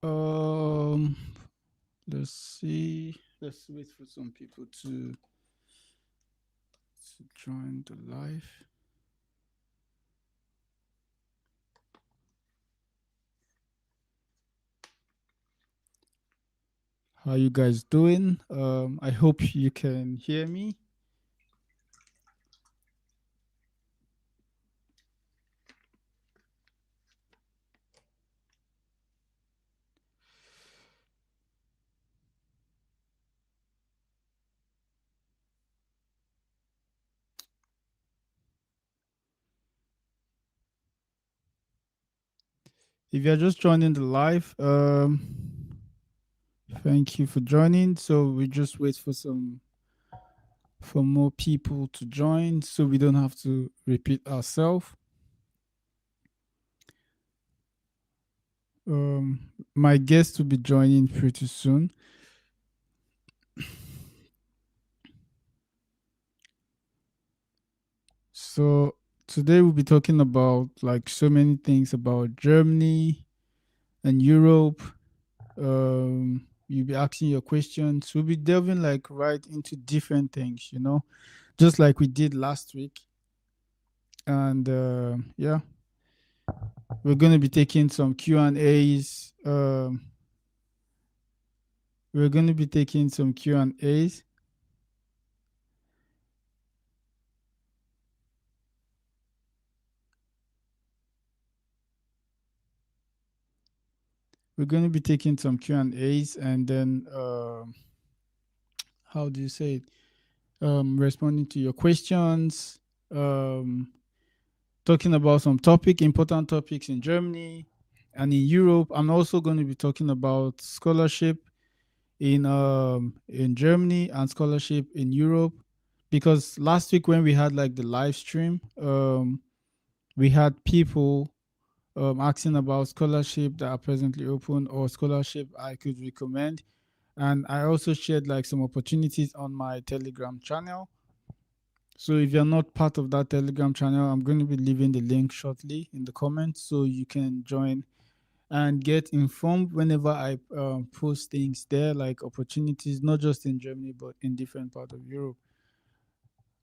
Um, let's see. Let's wait for some people to join the live. How you guys doing? I hope you can hear me. If you're just joining the live, thank you for joining. So we just wait for more people to join, so we don't have to repeat ourselves. My guest will be joining pretty soon. So today we'll be talking about like so many things about Germany and Europe. You'll be asking your questions. We'll be delving like right into different things, just like we did last week. And yeah, we're gonna be taking some Q and A's. We're gonna be taking some Q and A's. We're gonna be taking some Q and A's, and then how do you say it? Responding to your questions. Um, Talking about some important topics in Germany and in Europe. I'm also going to be talking about scholarship in Germany and scholarship in Europe, because last week when we had like the live stream, we had people asking about scholarship that are presently open or scholarship I could recommend, and I also shared like some opportunities on my Telegram channel. So if you're not part of that Telegram channel, I'm going to be leaving the link shortly in the comments so you can join and get informed whenever I post things there, like opportunities, not just in Germany, but in different parts of Europe.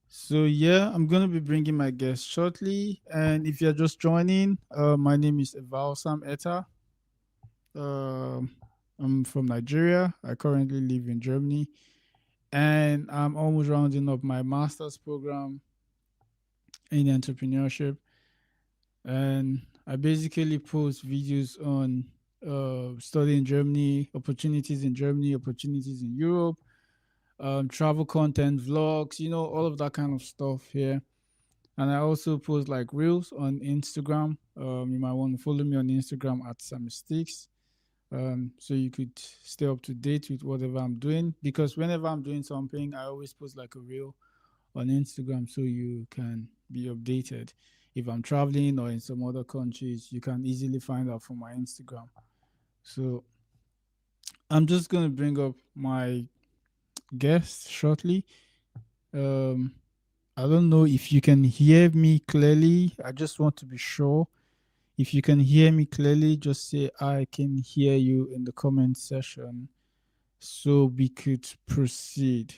So yeah, I'm going to be bringing my guest shortly. And if you're just joining, my name is Eval Sam Eta. Um I'm from Nigeria. I currently live in Germany. And I'm almost rounding up my master's program in entrepreneurship, and I basically post videos on studying Germany, opportunities in Germany, opportunities in Europe, travel content, vlogs, all of that kind of stuff here. And I also post like reels on Instagram. You might want to follow me on Instagram at Samisticks. So you could stay up to date with whatever I'm doing, because whenever I'm doing something, I always post like a reel on Instagram so you can be updated. If I'm traveling or in some other countries, you can easily find out from my Instagram. So I'm just going to bring up my guest shortly. Um, I don't know if you can hear me clearly. I just want to be sure. If you can hear me clearly, just say I can hear you in the comment section so we could proceed.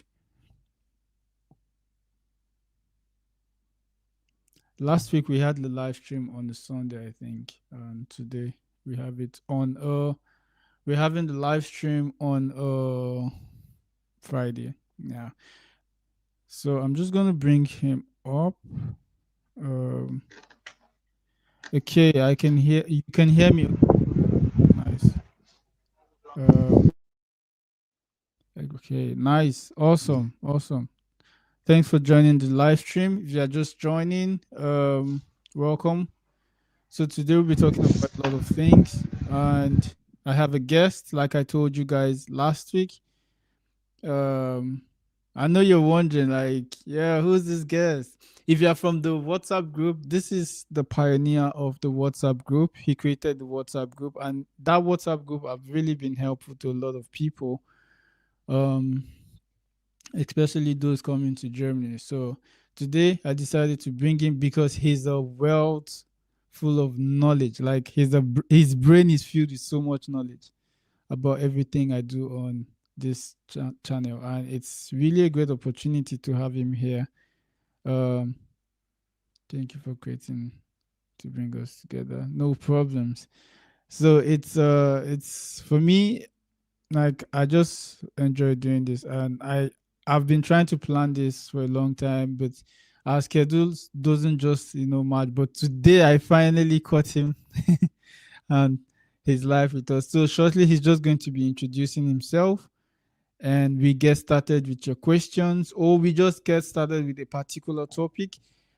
Last week we had the live stream on the Sunday, I think, and today we have it on. We're having the live stream on Friday. Yeah. So I'm just gonna bring him up. Um. Okay, I can hear. You can hear me. Nice. Um. Okay. Nice. Awesome. Awesome. Thanks for joining the live stream. If you are just joining, welcome. So today we'll be talking about a lot of things, and I have a guest, like I told you guys last week. Um, I know you're wondering, like, yeah, who's this guest? If you're from the WhatsApp group, this is the pioneer of the WhatsApp group. He created the WhatsApp group, and that WhatsApp group have really been helpful to a lot of people. Um, especially those coming to Germany. So today I decided to bring him because he's a wealth full of knowledge. Like his brain is filled with so much knowledge. about everything I do on this channel, and it's really a great opportunity to have him here. Um, Thank you for creating to bring us together. No problems. So it's for me, like I just enjoy doing this, and I've been trying to plan this for a long time, but our schedules doesn't just match. But today I finally caught him and his life with us. So shortly he's just going to be introducing himself, and we get started with your questions, or we just get started with a particular topic,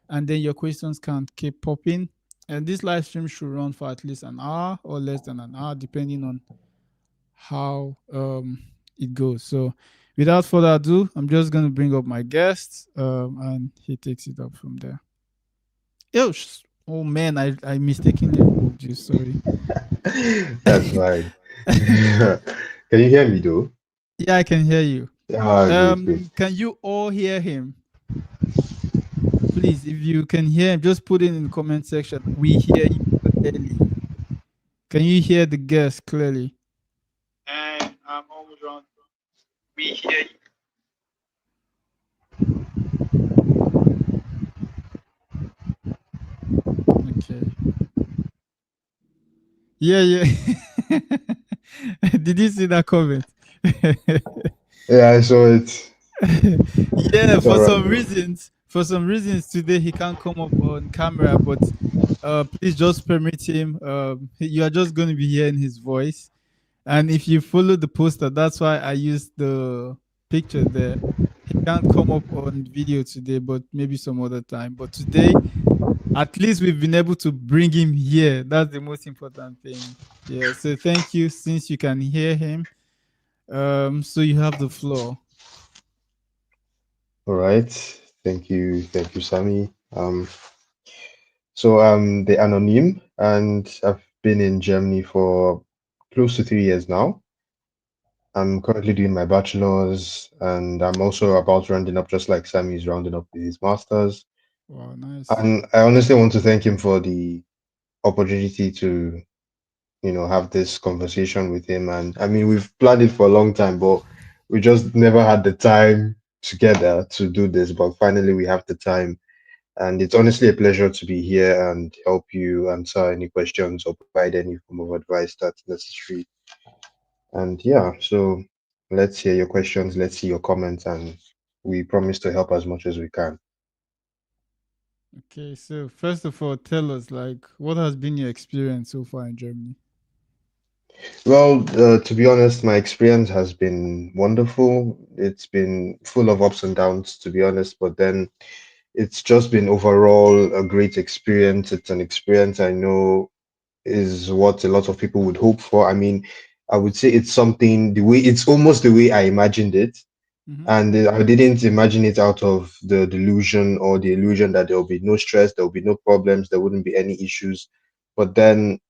and then your questions can keep popping. And this live stream should run for at least an hour or less than an hour, depending on how it goes. So without further ado, I'm just going to bring up my guest, and he takes it up from there. Oh, oh man, I mistakenly removed you. Sorry. That's fine. Can you hear me though? Yeah, I can hear you. Ah, great, great. Can you all hear him? Please, if you can hear him, just put it in the comment section. We hear you clearly. Can you hear the guest clearly? And I'm almost on. We hear you. Okay. Yeah, yeah. Did you see that comment? Yeah, I saw it. Yeah, It's all right, bro. for some reasons today he can't come up on camera, but please just permit him. You are just going to be hearing his voice. And if you follow the poster, that's why I used the picture there. He can't come up on video today, but maybe some other time. But today, at least we've been able to bring him here. That's the most important thing. Yeah. So thank you, since you can hear him. So you have the floor. All right. Thank you, Sammy. So I'm the Anonym, and I've been in Germany for close to 3 years now. I'm currently doing my bachelor's, and I'm also about rounding up, just like Sammy's rounding up with his master's. Wow, nice. And I honestly want to thank him for the opportunity to, have this conversation with him. And I mean, we've planned it for a long time, but we just never had the time together to do this. But finally, we have the time. And it's honestly a pleasure to be here and help you answer any questions or provide any form of advice that's necessary. And yeah, so let's hear your questions, let's see your comments, and we promise to help as much as we can. Okay, so first of all, tell us like what has been your experience so far in Germany? Well, to be honest, my experience has been wonderful. It's been full of ups and downs, to be honest, but then it's just been overall a great experience. It's an experience I know is what a lot of people would hope for. I mean, I would say it's something the way it's almost the way I imagined it. Mm-hmm. And I didn't imagine it out of the delusion or the illusion that there will be no stress, there will be no problems, there wouldn't be any issues. But then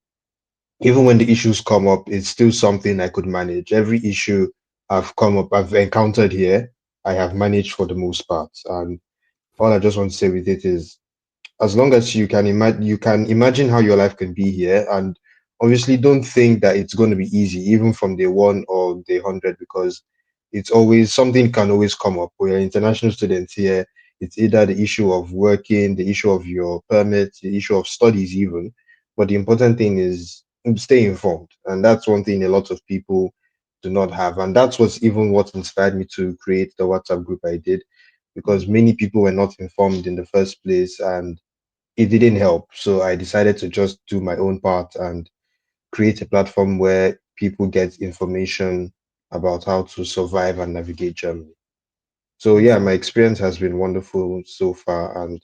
even when the issues come up, it's still something I could manage. Every issue I've encountered here, I have managed for the most part. And all I just want to say with it is, as long as you can imagine how your life can be here, and obviously don't think that it's going to be easy, even from day one or day 100, because it's always something can always come up. We're international students here. It's either the issue of working, the issue of your permit, the issue of studies even. But the important thing is stay informed, and that's one thing a lot of people do not have. And that's what's even what inspired me to create the WhatsApp group I did, because Mm-hmm. many people were not informed in the first place, and it didn't help. So I decided to just do my own part and create a platform where people get information about how to survive and navigate Germany. So yeah, my Awesome. experience has been wonderful so far, and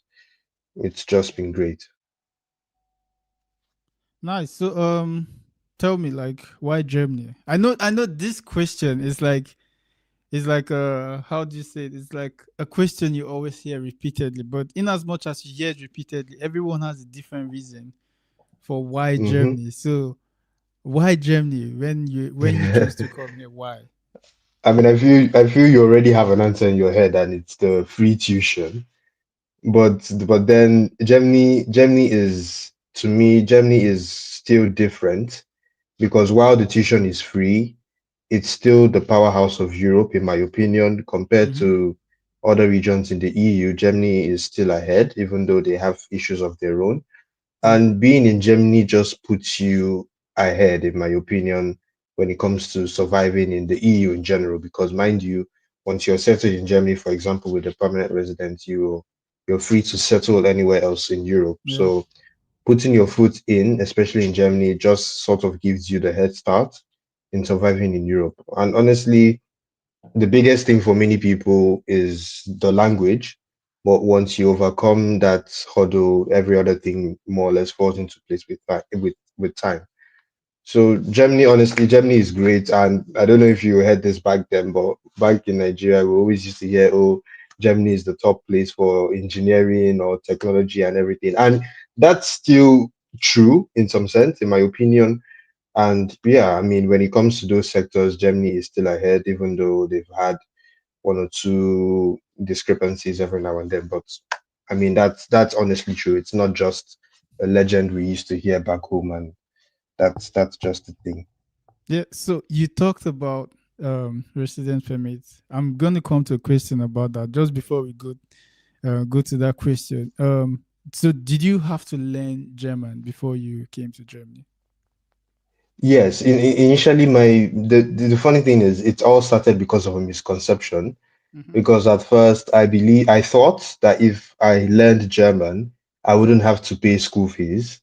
it's just been great. Nice. So tell me like why Germany? I know this question is like how do you say it? It's like a question you always hear repeatedly, but in as much as you hear it repeatedly, everyone has a different reason for why Hmm. Germany. So why Germany when you chose to come here? Why? I mean, I feel you already have an answer in your head, and it's the free tuition. But then Germany is, to me, Germany is still different, because while the tuition is free, it's still the powerhouse of Europe, in my opinion, compared Mm-hmm. to other regions in the EU. Germany is still ahead, even though they have issues of their own. Yeah. And being in Germany just puts you ahead, in my opinion, when it comes to surviving in the EU in general. Because mind you, once you're settled in Germany, for example, with a permanent resident, you're free to settle anywhere else in Europe. Yeah. So putting your foot in, especially in Germany, just sort of gives you the head start in surviving in Europe. And honestly, the biggest thing for many people is the language. But once you overcome that hurdle, every other thing more or less falls into place with time. So Germany, honestly, Germany is great. And I don't know if you heard this back then, but back in Nigeria, we always used to hear, oh, Germany is the top place for engineering or technology and everything. And that's still true in some sense, in my opinion. And yeah, I mean, when it comes to those sectors, Germany is still ahead, even though they've had one or two discrepancies every now and then. But I mean, that's honestly true. It's not just a legend we used to hear back home, and that's just the thing. Yeah. So you talked about residence permits. I'm gonna come to a question about that just before we go to that question. So did you have to learn German before you came to Germany? Yes, initially, the funny thing is, it all started because of a misconception. Mm-hmm. Because at first, I thought that if I learned German, I wouldn't have to pay school fees.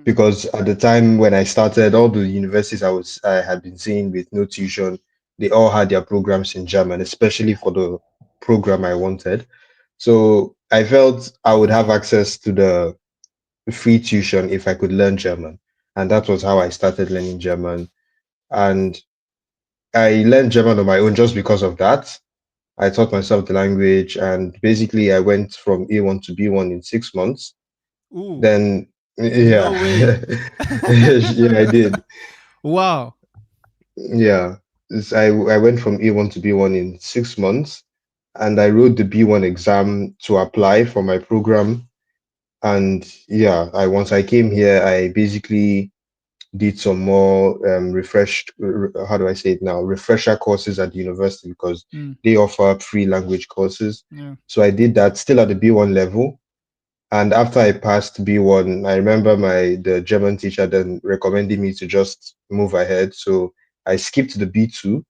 Because at the time when I started, all the universities I had been seeing with no tuition, they all had their programs in German, especially for the program I wanted. So I felt I would have access to the free tuition if I could learn German. And that was how I started learning German. And I learned German on my own just because of that. I taught myself the language, and basically I went from A1 to B1 in 6 months. Ooh, Then no yeah. way. Yeah, I did. Wow. Yeah, I went from A1 to B1 in 6 months, and I wrote the B1 exam to apply for my program. And yeah, I once I came here, I basically did some more refreshed, how do I say it now, refresher courses at the university because Mm, they offer free language courses. yeah. So I did that still at the B1 level. And after I passed B1, I remember the German teacher then recommending me to just move ahead. So I skipped the B2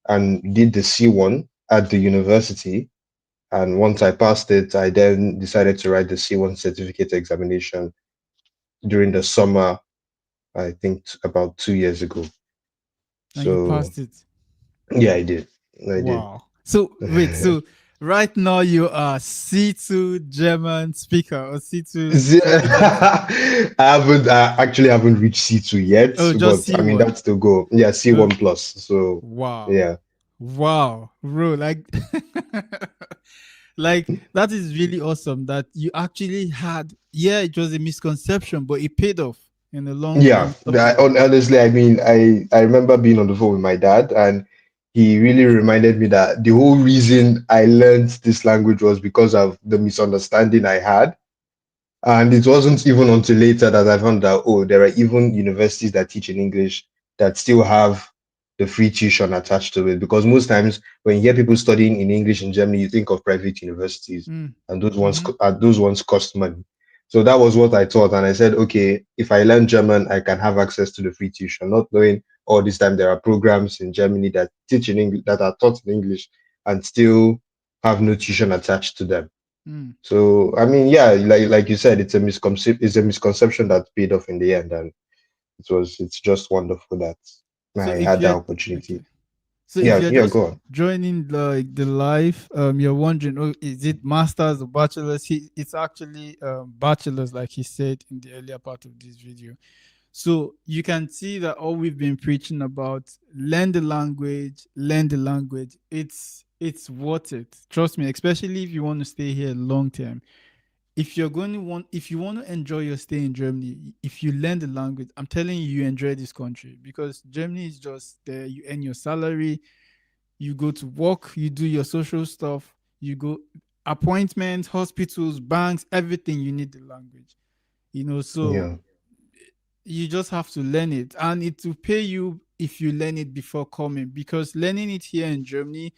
and did the C1 at the university. And once I passed it, I then decided to write the C1 certificate examination during the summer, I think about 2 years ago. And you So passed it. yeah, I did. I did. Wow. So wait, so right now you are C2 German speaker or C2 fluency? I I actually haven't reached C2 yet, Oh, just but I mean, C1. that's the goal. Yeah, C1 Oh, plus. So wow. yeah. Wow. Bro, like like that is really awesome that you actually had, yeah, it was a misconception, but it paid off in Yeah, the long run. honestly, I mean, I remember being on the phone with my dad, and he really reminded me that the whole reason I learned this language was because of the misunderstanding I had. And it wasn't even until later that I found out, oh, there are even universities that teach in English that still have the free tuition attached to it. Because most times when you hear people studying in English in Germany, you think of private universities, Mm. and Mm-hmm. those ones cost money. So that was what I thought, and I said, okay, if I learn German, I can have access to the free tuition. Not knowing all this time there are programs in Germany that teach in English that are taught in English and still have no tuition attached to them. Mm. So I mean, yeah, like you said, it's a misconception that paid off in the end, and it's just wonderful that So I if had that you're opportunity. okay. So if Yeah, you're yeah, just go on. joining the live, you're wondering, oh, is it masters or bachelors? It's actually bachelors, like he said in the earlier part of this video. So you can see that all we've been preaching about, learn the language, learn the language. It's worth it. Trust me, especially if you want to stay here long term. If you want to enjoy your stay in Germany, if you learn the language, I'm telling you, you enjoy this country because Germany is just there. You earn your salary, you go to work, you do your social stuff, you go appointments, hospitals, banks, everything. You need the language. So Yeah, you just have to learn it, and it will pay you. if you learn it before coming, because learning it here in Germany,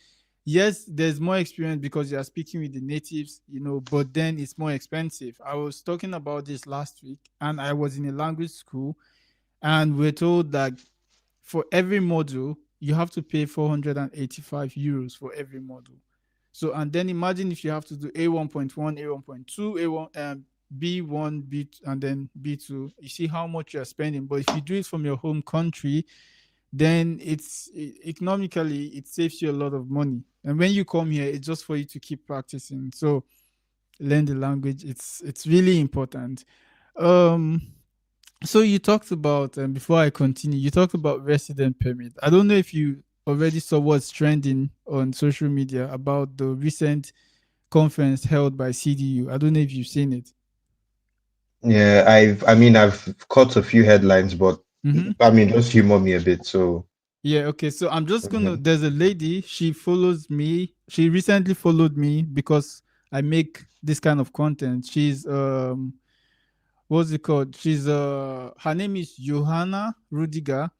yes, there's more experience because you are speaking with the natives, but then it's more expensive. I was talking about this last week, and I was in a language school, and we're told that for every module, you have to pay 485 euros for every module. So, and then imagine if you have to do A1.1, A1.2, A1, B1, B2, and then B2. You see how much you're spending. But if you do it from your home country, then economically, it saves you a lot of money. And when you come here, it's just for you to keep practicing. So, learn the language. It's really important. Um, so you talked about, and before I continue, you talked about resident permit. I don't know if you already saw what's trending on social media about the recent conference held by CDU. I don't know if you've seen it. Yeah, I've caught a few headlines, but Mm-hmm. I mean, just humor me a bit. So, Yeah, okay. So I'm just gonna. mhm. There's a lady. She follows me. She recently followed me because I make this kind of content. She's what's it called? Her name is Johanna Rudiger,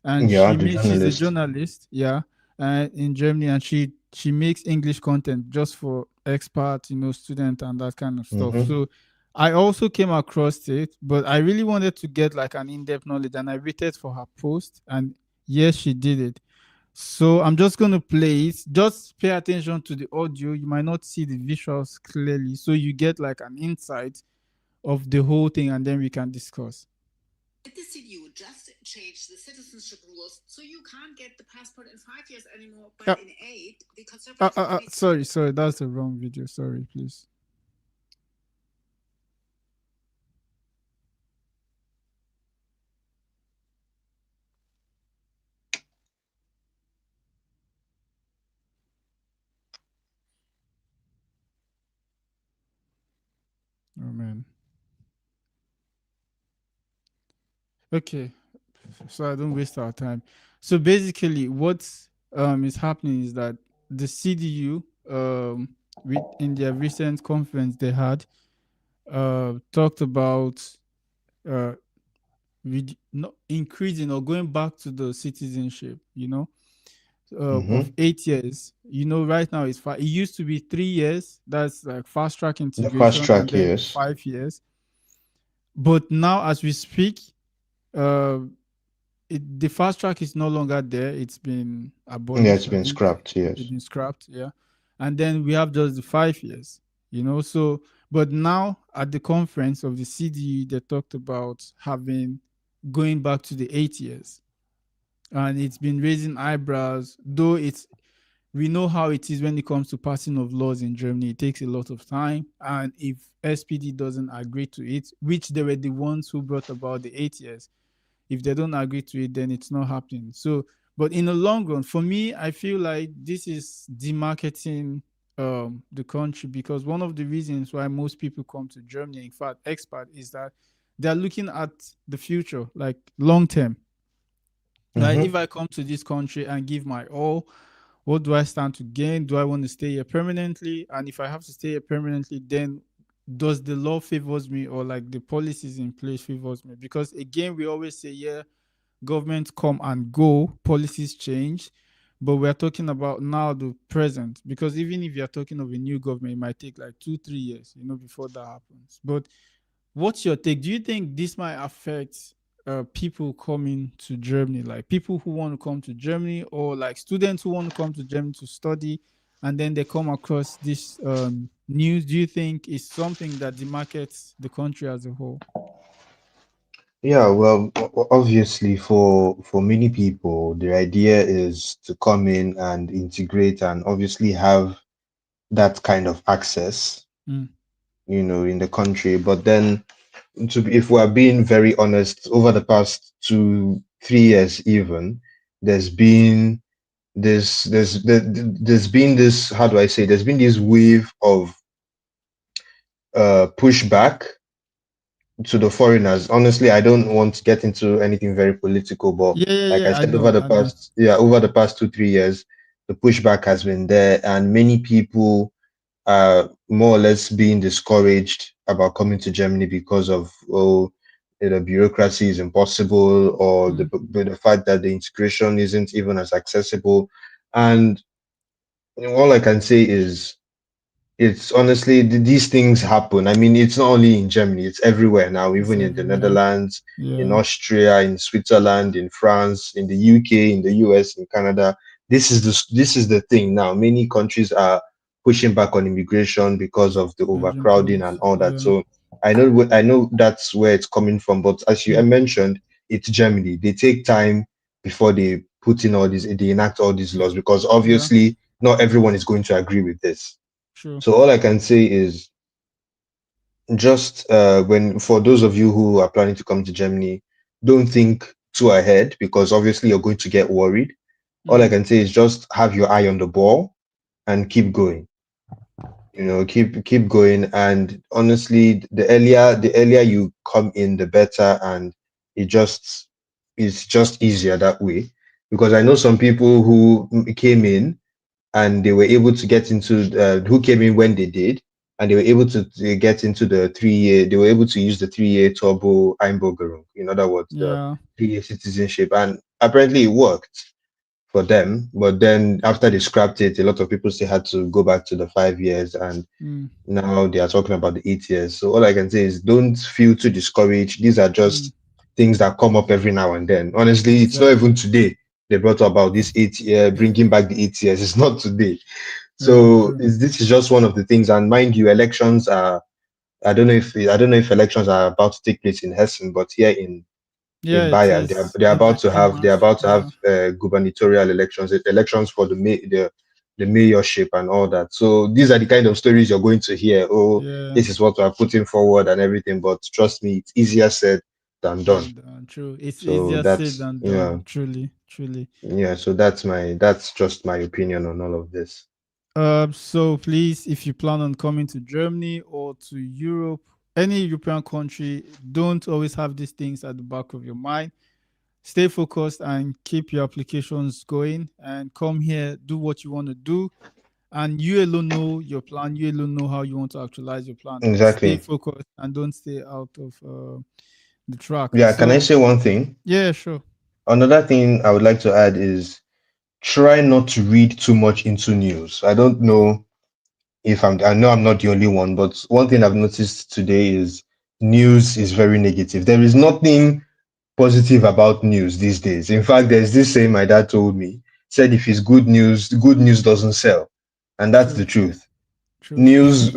and Yeah, the she's a journalist. journalist, yeah, in Germany, and she makes English content just for expats, student and that kind of stuff. Hmm. So I also came across it, but I really wanted to get like an in-depth knowledge, and I waited for her post, and yes, she did it. So I'm just going to play it. Just pay attention to the audio. You might not see the visuals clearly, so you get like an insight of the whole thing, and then we can discuss. Did the CDU just change the citizenship rules so you can't get the passport in 5 years anymore, but in 8? The conservative sorry, that's the wrong video. Sorry, please. Oh man. Okay, so I don't waste our time. So basically, what is happening is that the CDU in their recent conference they had talked about uh not increasing or going back to the citizenship, of Hmm. 8 years. Right now it's five. It used to be 3 years. That's like fast track The fast integration, and track, then yes. 5 years. But now, as we speak, uh, the fast track is no longer there. It's been Yeah, it's abolished. I been think scrapped, it's yes. been scrapped. Yeah, and then we have just the 5 years. So but now at the conference of the CDE, they talked about having going back to the 8 years, and it's been raising eyebrows. Though it's we know how it is when it comes to passing of laws in Germany. It takes a lot of time, and if SPD doesn't agree to it, which they were the ones who brought about the 8 years, if they don't agree to it, then it's not happening. So, but in the long run, for me, I feel like this is demarketing the country, because one of the reasons why most people come to Germany, in fact, expat, is that they're looking at the future, like long term. Right? If Hmm. I come to this country and give my all, what do I stand to gain? Do I want to stay here permanently? And if I have to stay here permanently, then does the law favors me, or like the policies in place favors me? Because again, we always say, yeah, governments come and go, policies change, but we're talking about now the present. Because even if you're talking of a new government, it might take like 2 3 years, before that happens. But what's your take? Do you think this might affect people coming to Germany, like people who want to come to Germany, or like students who want to come to Germany to study, and then they come across this news? Do you think it's something that demarkets the country as a whole? Yeah, well, obviously, for many people, the idea is to come in and integrate and obviously have that kind of access, Mm. in the country. But then, if we're being very honest, over the past 2 3 years, even there's been there's been this, how do I say, there's been this wave of pushback to the foreigners. Honestly, I don't want to get into anything very political, but Yeah, yeah, like I yeah. I said, know, I know. over the past 2 3 years, the pushback has been there, and many people are more or less being discouraged about coming to Germany because of, oh, the bureaucracy is impossible, or Mm. the fact that the integration isn't even as accessible. And all I can say is, it's honestly, these things happen. I mean, it's not only in Germany, it's everywhere now, It's even in the everywhere. Netherlands, in Yeah. Austria, in Switzerland, in France, in the UK, in the US, in Canada. This is the thing now. Many countries are pushing back on immigration because of the Urgent overcrowding and police. all that. Yeah. So I know that's where it's coming from. But as you Mm. mentioned, it's Germany. They take time before they put in all these, they enact all these laws, because Yeah. obviously not everyone is going to agree with this. True. So all I can say is, just when for those of you who are planning to come to Germany, don't think too ahead, because obviously you're going to get worried. All I Mm. can say is just have your eye on the ball and keep going. Keep going. And honestly, the earlier you come in, the better, and it just it's just easier that way. Because I know some people who came in, and they were able to get into who came in when they did, and they were able to get into the 3 year. They were able to use the 3 year turbo Einbürgerung, in other words, the Yeah. 3 year citizenship, and apparently it worked for them. But then after they scrapped it, a lot of people still had to go back to the 5 years, and Mm. now they are talking about the 8 years. So all I can say is, don't feel too discouraged. These are Mm. just things that come up every now and then. Honestly, it's not even Exactly. today they brought about this 8 year, bringing back the 8 years. It's not today. Yeah. So True. this is just one of the things. And mind you, elections are. I don't know if elections are about to take place in Hessen, but here Yeah. in It Bayern, is they're end about to in have they're March. about to have Yeah. gubernatorial elections, elections for the mayorship and all that. So these are the kind of stories you're going to hear. Oh, Yeah. this is what we're putting forward and everything. But trust me, it's easier said than done. Then true. It's So easier said that's than done. yeah, Truly. Truly. yeah. So that's just my opinion on all of this. So please, if you plan on coming to Germany or to Europe, any European country, don't always have these things at the back of your mind. Stay focused and keep your applications going and come here, do what you want to do. And you alone know your plan. You alone know how you want to actualize your plan. But stay Exactly. focused and don't stay out of the track. Yeah. Can I So say one thing? yeah, sure. Another thing I would like to add is, try not to read too much into news. I don't know if I know I'm not the only one, but one thing I've noticed today is news is very negative. There is nothing positive about news these days. In fact, there's this saying my dad told me, said if it's good news doesn't sell. And that's True. the truth. True. News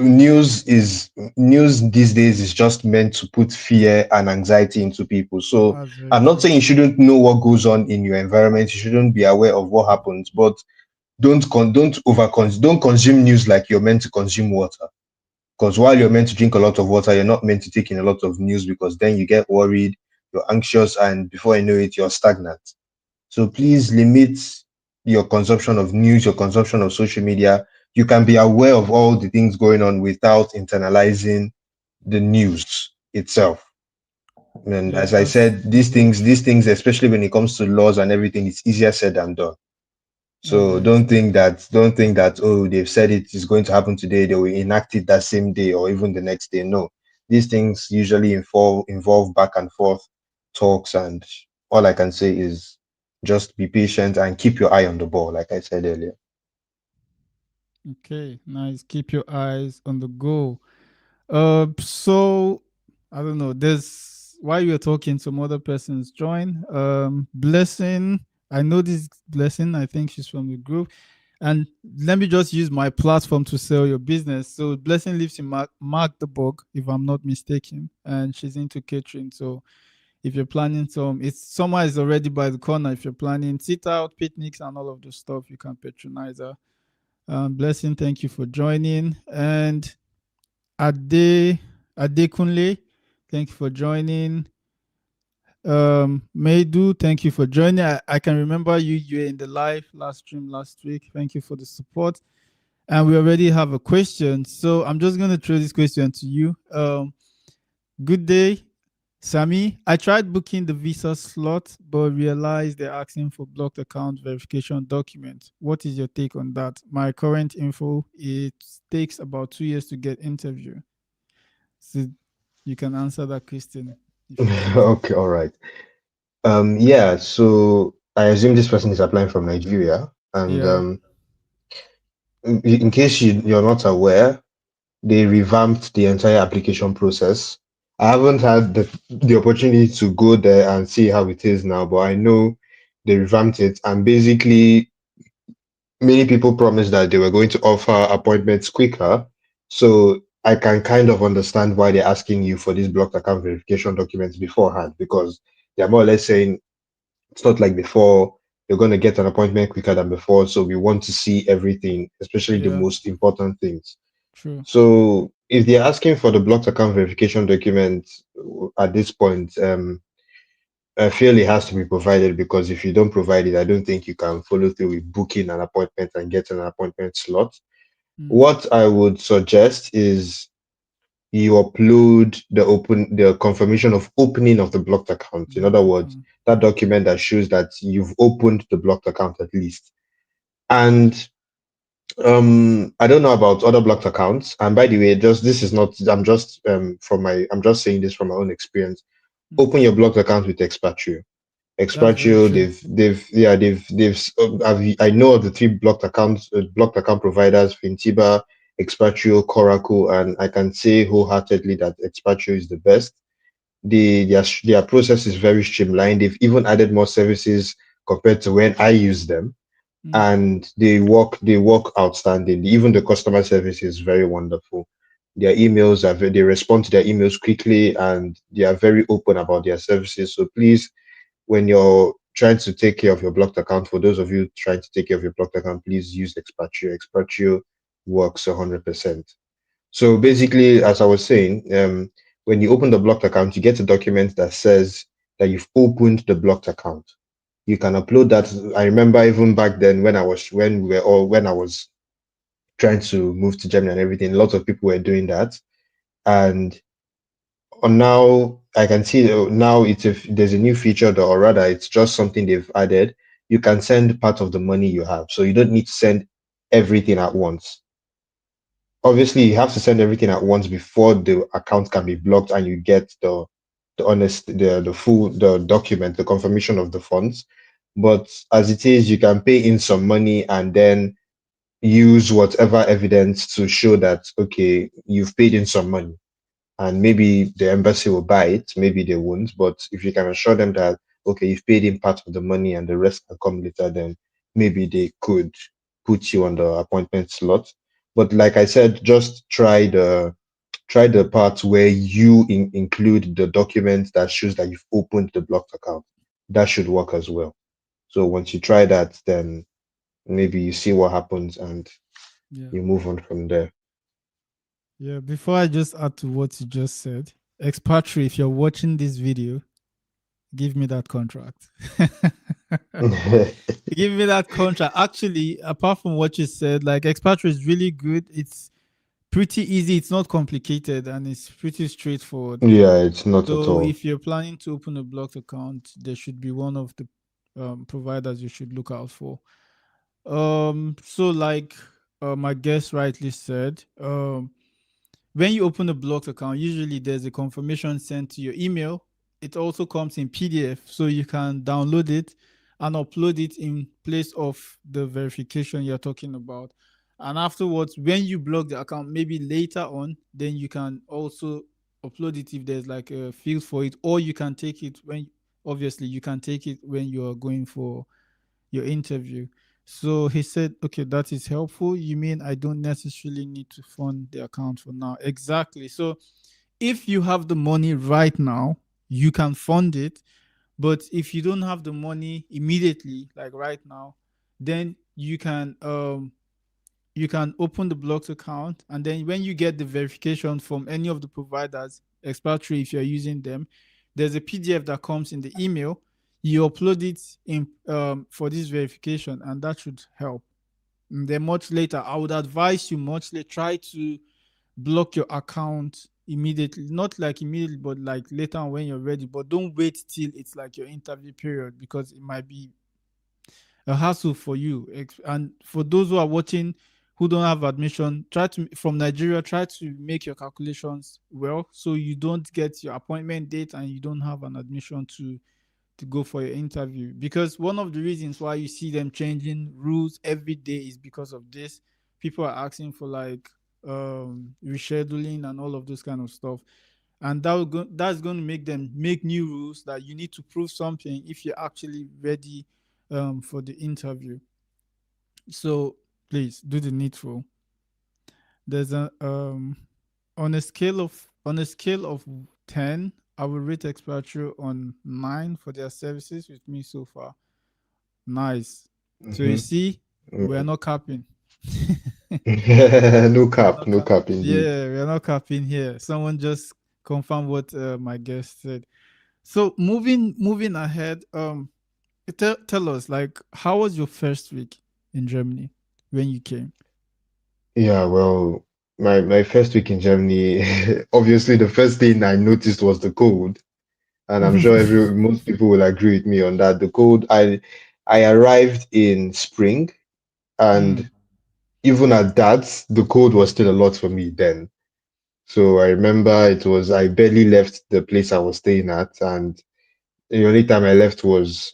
these days is just meant to put fear and anxiety into people. So That's very I'm not true. saying you shouldn't know what goes on in your environment, you shouldn't be aware of what happens, but don't consume news like you're meant to consume water. Because while you're meant to drink a lot of water, you're not meant to take in a lot of news, because then you get worried, you're anxious, and before you know it, you're stagnant. So please limit your consumption of news, your consumption of social media. You can be aware of all the things going on without internalizing the news itself. And Yeah, as I said, that's very true. these things, especially when it comes to laws and everything, it's easier said than done. That's So very true. don't think that, oh, they've said it is going to happen today, they will enact it that same day or even the next day. No. These things usually involve back and forth talks, and all I can say is just be patient and keep your eye on the ball, like I said earlier. Okay, nice. Keep your eyes on the goal. So I don't know. There's while you're talking, some other persons join. Blessing. I know this Blessing. I think she's from the group. And let me just use my platform to sell your business. So Blessing lives in Magdeburg, if I'm not mistaken, and she's into catering. So if you're planning it's summer is already by the corner. If you're planning sit out picnics and all of the stuff, you can patronize her. Blessing, thank you for joining. And Ade Adekunle, thank you for joining. Maidu, thank you for joining. I can remember you were in the live last stream last week. Thank you for the support. And we already have a question. So I'm just gonna throw this question to you. Good day, Sammy. I tried booking the visa slot, but realized they're asking for blocked account verification document. What is your take on that? My current info, it takes about 2 years to get interview. So you can answer that question. if you get. Okay, all right. Yeah, so I assume this person is applying from Nigeria, and Yeah, in case you're not aware, they revamped the entire application process. I haven't had the opportunity to go there and see how it is now, but I know they revamped it, and basically many people promised that they were going to offer appointments quicker. So I can kind of understand why they're asking you for these blocked account verification documents beforehand, because they're more or less saying it's not like before. You're going to get an appointment quicker than before. So we want to see everything, especially the yeah, most important things. true. So if they're asking for the blocked account verification document at this point, I feel it has to be provided, because if you don't provide it, I don't think you can follow through with booking an appointment and getting an appointment slot. Mm. What I would suggest is you upload the confirmation of opening of the blocked account. In other Blocked words, account. that Yeah. document that shows that you've opened the blocked account at least. And I don't know about other blocked accounts. And by the way, just this is not I'm just saying this from my own experience. Mm. Open your blocked account with Expatrio. That's very Expatrio, true. I know of the three blocked account providers: Fintiba, Expatrio, Coracle, and I can say wholeheartedly that Expatrio is the best. Their process is very streamlined. They've even added more services compared to when I used them, Mm. and they work outstanding. Even the customer service is very wonderful. Their emails they respond to their emails quickly, and they are very open about their services. So please, when you're trying to take care of your blocked account, for those of you trying to take care of your blocked account, please use Expatrio. Expatrio works 100%. So basically, as I was saying, when you open the blocked account, you get a document that says that you've opened the blocked account. You can upload that. I remember even back then when I was trying to move to Germany and everything, a lot of people were doing that. And now I can see now there's a new feature, or rather, it's just something they've added. You can send part of the money you have, so you don't need to send everything at once. Obviously, you have to send everything at once before the account can be blocked, and you get the full the document, the confirmation of the funds. But as it is, you can pay in some money and then use whatever evidence to show that okay, you've paid in some money, and maybe the embassy will buy it, maybe they won't. But if you can assure them that okay, you've paid in part of the money and the rest can come later, then maybe they could put you on the appointment slot. But like I said, just try the part where you include the document that shows that you've opened the blocked account. That should work as well. So once you try that, then maybe you see what happens and Yeah. you move on from there. Yeah. Before I just add to what you just said, expatriate, if you're watching this video, give me that contract. Give me that contract. Actually, apart from what you said, like expatriate is really good. It's pretty easy. It's not complicated and it's pretty straightforward. Yeah, it's not at So all. if you're planning to open a blocked account, there should be one of the providers you should look out for. So like my guest rightly said, when you open a blocked account, usually there's a confirmation sent to your email. It also comes in PDF, so you can download it and upload it in place of the verification you're talking about. And afterwards, when you block the account, maybe later on, then you can also upload it if there's like a field for it, or you can take it when obviously you can take it when you're going for your interview. So he said, okay, that is helpful. You mean I don't necessarily need to fund the account for now? Exactly. So if you have the money right now, you can fund it. But if you don't have the money immediately, like right now, then you can open the blocks account, and then when you get the verification from any of the providers, especially if you're using them, there's a PDF that comes in the email. You upload it in for this verification, and that should help. And then much later, I would advise you much later try to block your account immediately, not like immediately, but like later on when you're ready. But don't wait till it's like your interview period, because it might be a hassle for you. And for those who are watching who don't have admission, try to from Nigeria, try to make your calculations well, so you don't get your appointment date and you don't have an admission to go for your interview. Because one of the reasons why you see them changing rules every day is because of this. People are asking for like rescheduling and all of those kind of stuff, and that's going to make them make new rules that you need to prove something if you're actually ready for the interview. So please do the needful. There's a on a scale of 10, I will rate Expatrio on 9 for their services with me so far. Nice. So you Hmm. see, we are not capping. No We are cap, not no capping. cap indeed. Yeah, we are not capping here. Someone just confirmed what my guest said. So moving ahead, tell us, like, how was your first week in Germany when you came? Yeah, well, my first week in Germany, obviously the first thing I noticed was the cold, and I'm sure every most people will agree with me on that. The cold, I arrived in spring, and Mm, even at that, the cold was still a lot for me then. So I remember I barely left the place I was staying at, and the only time I left was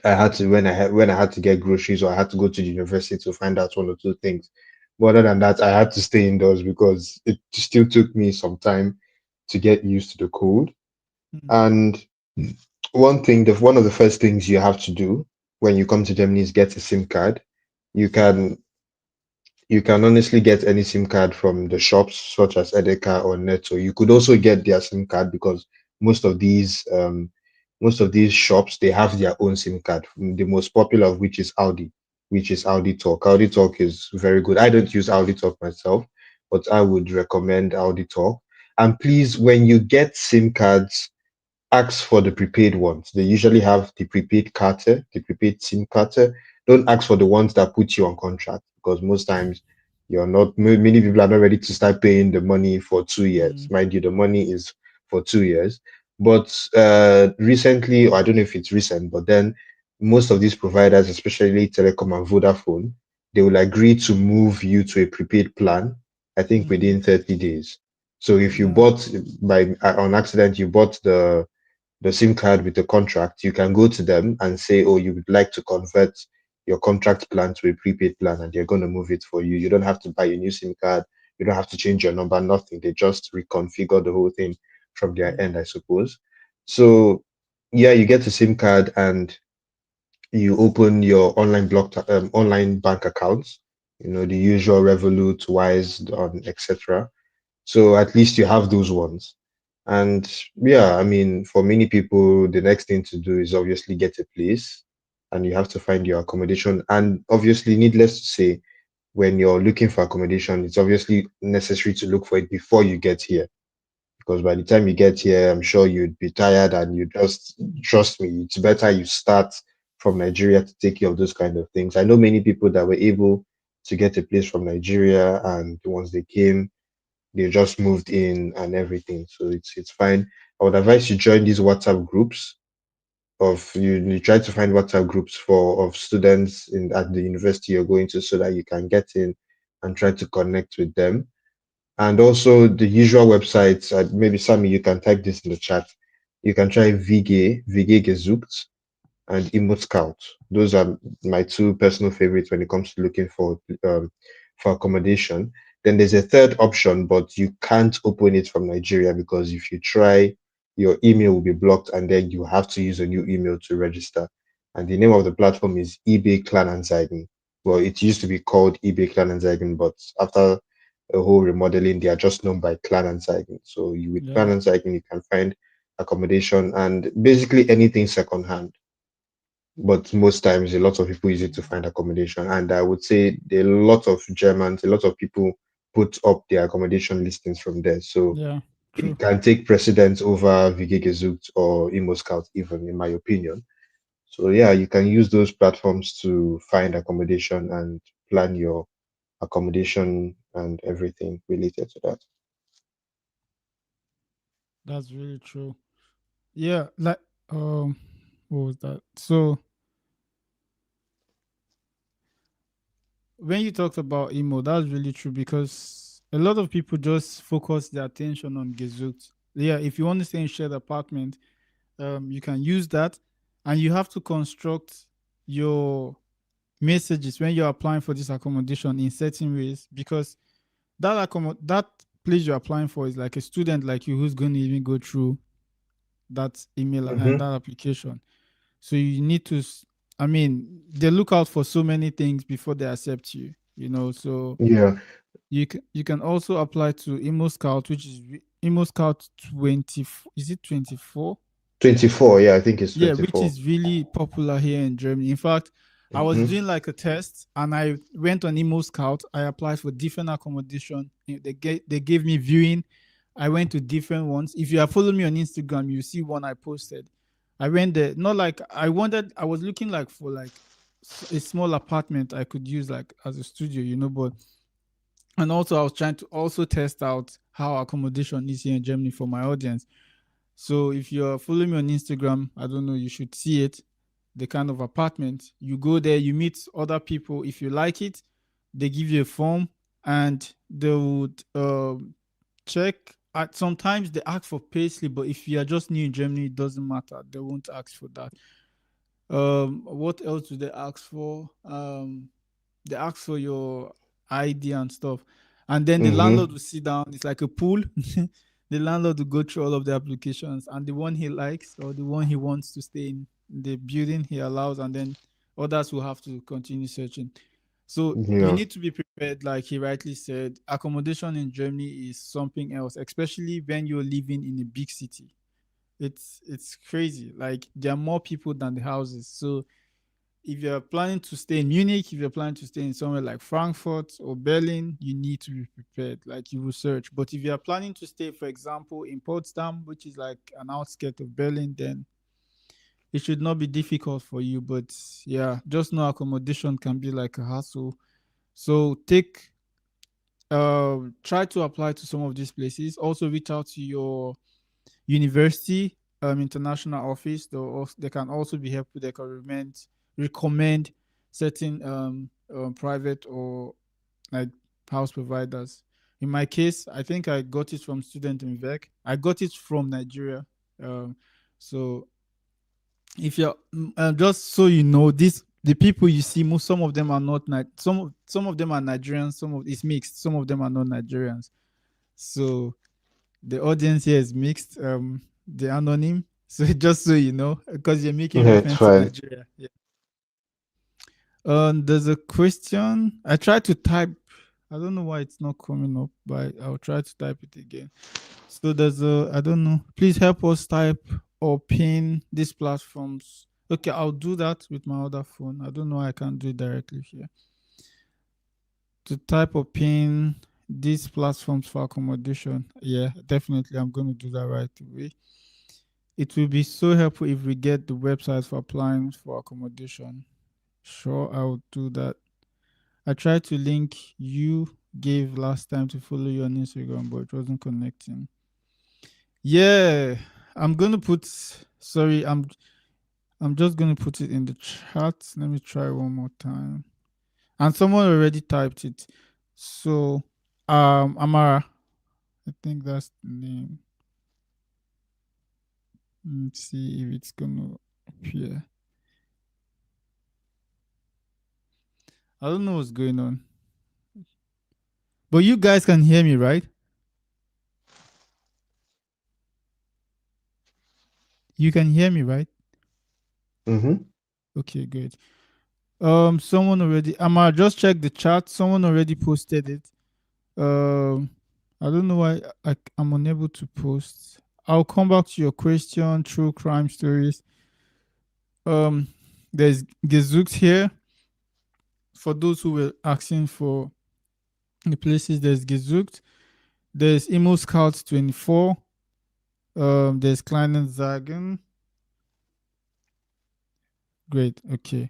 I had to when I had to get groceries or I had to go to the university to find out one or two things. But other than that, I had to stay indoors because it still took me some time to get used to the cold. mm, And one of the first things you have to do when you come to Germany is get a SIM card. You can you can honestly get any SIM card from the shops such as Edeka or Netto. You could also get their SIM card because most of these most of these shops they have their own SIM card. The most popular of which is Audi, which is Audi Talk. Audi Talk is very good. I don't use Audi Talk myself, but I would recommend Audi Talk. And please, when you get SIM cards, ask for the prepaid ones. They usually have the prepaid card, the prepaid SIM card. Don't ask for the ones that put you on contract because most times you're not, many people are not ready to start paying the money for 2 years. mm, Mind you, the money is for 2 years. But recently, or I don't know if it's recent, but then most of these providers, especially Telecom and Vodafone, they will agree to move you to a prepaid plan, I think mm-hmm. within 30 days. So if you Yeah. bought by on accident, you bought the SIM card with the contract, you can go to them and say, oh, you would like to convert your contract plan to a prepaid plan, and they're going to move it for you. You don't have to buy a new SIM card. You don't have to change your number, nothing. They just reconfigure the whole thing from their Mm, end, I suppose. So, yeah, you get a SIM card and you open your online bank accounts, the usual Revolut, Wise, etc. So at least you have those ones. And yeah, I mean, for many people, the next thing to do is obviously get a place and you have to find your accommodation. And obviously, needless to say, when you're looking for accommodation, it's obviously necessary to look for it before you get here. Because by the time you get here, I'm sure you'd be tired and you just trust me, it's better you start from Nigeria to take care of those kind of things. I know many people that were able to get a place from Nigeria, and once they came, they just moved in and everything. So it's fine. I would advise you join these WhatsApp groups you try to find WhatsApp groups for of students in at the university you're going to so that you can get in and try to connect with them. And also the usual websites, maybe Sammy, you can type this in the chat. You can try VG Gesucht and Emo Scout. Those are my two personal favorites when it comes to looking for accommodation. Then there's a third option, but you can't open it from Nigeria because if you try, your email will be blocked, and then you have to use a new email to register. And the name of the platform is eBay Kleinanzeigen. Well, it used to be called eBay Kleinanzeigen, but after a whole remodeling, they are just known by Kleinanzeigen. So with yeah. Kleinanzeigen, you can find accommodation and basically anything secondhand, but most times a lot of people use it to find accommodation. And I would say a lot of Germans, a lot of people put up their accommodation listings from there. So Yeah. True. it can take precedence over Vigegesucht or Imo Scout, even in my opinion. So yeah, you can use those platforms to find accommodation and plan your accommodation and everything related to that. That's really true. Yeah. Like, um, what was that? So when you talked about emo, that's really true because a lot of people just focus their attention on Gezoot. Yeah, if you want to stay in shared apartment, you can use that, and you have to construct your messages when you're applying for this accommodation in certain ways because that place you're applying for is like a student like you who's going to even go through that email and Mm-hmm. that application. So you need to, I mean, they look out for so many things before they accept you. So Yeah. you can also apply to Imo Scout, which is Imo Scout 20. Is it 24? 24. Yeah, I think it's Yeah, which 24. is really popular here in Germany. In fact, I was Mm-hmm. doing like a test and I went on Imo Scout. I applied for different accommodation. They gave me viewing. I went to different ones. If you are following me on Instagram, you see one I posted. I went there. Not like I wanted. I was looking like for like a small apartment I could use like as a studio. But and also I was trying to also test out how accommodation is here in Germany for my audience. So if you're following me on Instagram, I don't know, you should see it. The kind of apartment. You go there, you meet other people. If you like it, they give you a form and they would check. Sometimes they ask for payslip, but if you are just new in Germany, it doesn't matter. They won't ask for that. What else do they ask for? They ask for your ID and stuff. And then the landlord Mm-hmm. will sit down. It's like a pool. The landlord will go through all of the applications and the one he likes or the one he wants to stay in the building he allows, and then others will have to continue searching. So you Yeah. need to be prepared, like he rightly said. Accommodation in Germany is something else, especially when you're living in a big city. It's crazy. Like there are more people than the houses. So if you're planning to stay in Munich, if you're planning to stay in somewhere like Frankfurt or Berlin, you need to be prepared. Like you will search. But if you're planning to stay, for example, in Potsdam, which is like an outskirt of Berlin, then it should not be difficult for you. But yeah, just know accommodation can be like a hassle. So try to apply to some of these places. Also reach out to your university international office. They can also be helpful. They can recommend certain private or like house providers. In my case, I think I got it from Student Invec. I got it from Nigeria. So if you're just so you know, this the people you see, most some of them are not some of them are Nigerians. Some of it's mixed. Some of them are not Nigerians. So the audience here is mixed. The anonym. So just so you know, because you're making Yeah, it's reference to fine. Nigeria. Yeah. There's a question. I tried to type. I don't know why it's not coming up, but I'll try to type it again. So there's a. I don't know. Please help us type or pin these platforms. Okay, I'll do that with my other phone. I don't know why I can't do it directly here. To type or pin these platforms for accommodation. Yeah, definitely. I'm going to do that right away. It will be so helpful if we get the websites for applying for accommodation. Sure, I will do that. I tried to link you gave last time to follow you on Instagram, but it wasn't connecting. Yeah, I'm gonna put. Sorry, I'm just gonna put it in the chat. Let me try one more time. And someone already typed it. So, Amara, I think that's the name. Let's see if it's gonna appear. I don't know what's going on. But you guys can hear me, right? You can hear me, right? Mm-hmm. Okay, good. Someone already. Amara, just check the chat. Someone already posted it. Um, I don't know why I'm unable to post. I'll come back to your question. True crime stories. Um, there's Gezooks here for those who were asking for the places. There's Gezooks. There's Emo Scouts 24. There's Kleinenzagen. Great. Okay.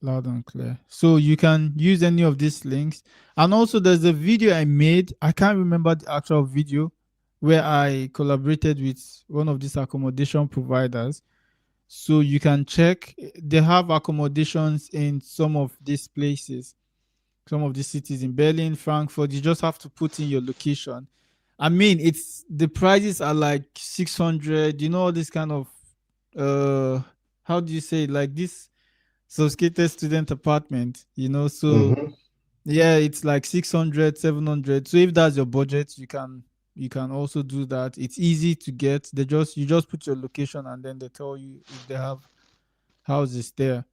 Loud and clear. So you can use any of these links. And also, there's a video I made. I can't remember the actual video where I collaborated with one of these accommodation providers. So you can check. They have accommodations in some of these places. some of these cities in Berlin, Frankfurt. You just have to put in your location. I mean, it's the prices are like 600. You know, all this kind of uh, how do you say it? Like this sophisticated student apartment. You know, so Mm-hmm. yeah, it's like 600, 700. So if that's your budget, you can also do that. It's easy to get. They just you just put your location and then they tell you if they have houses there,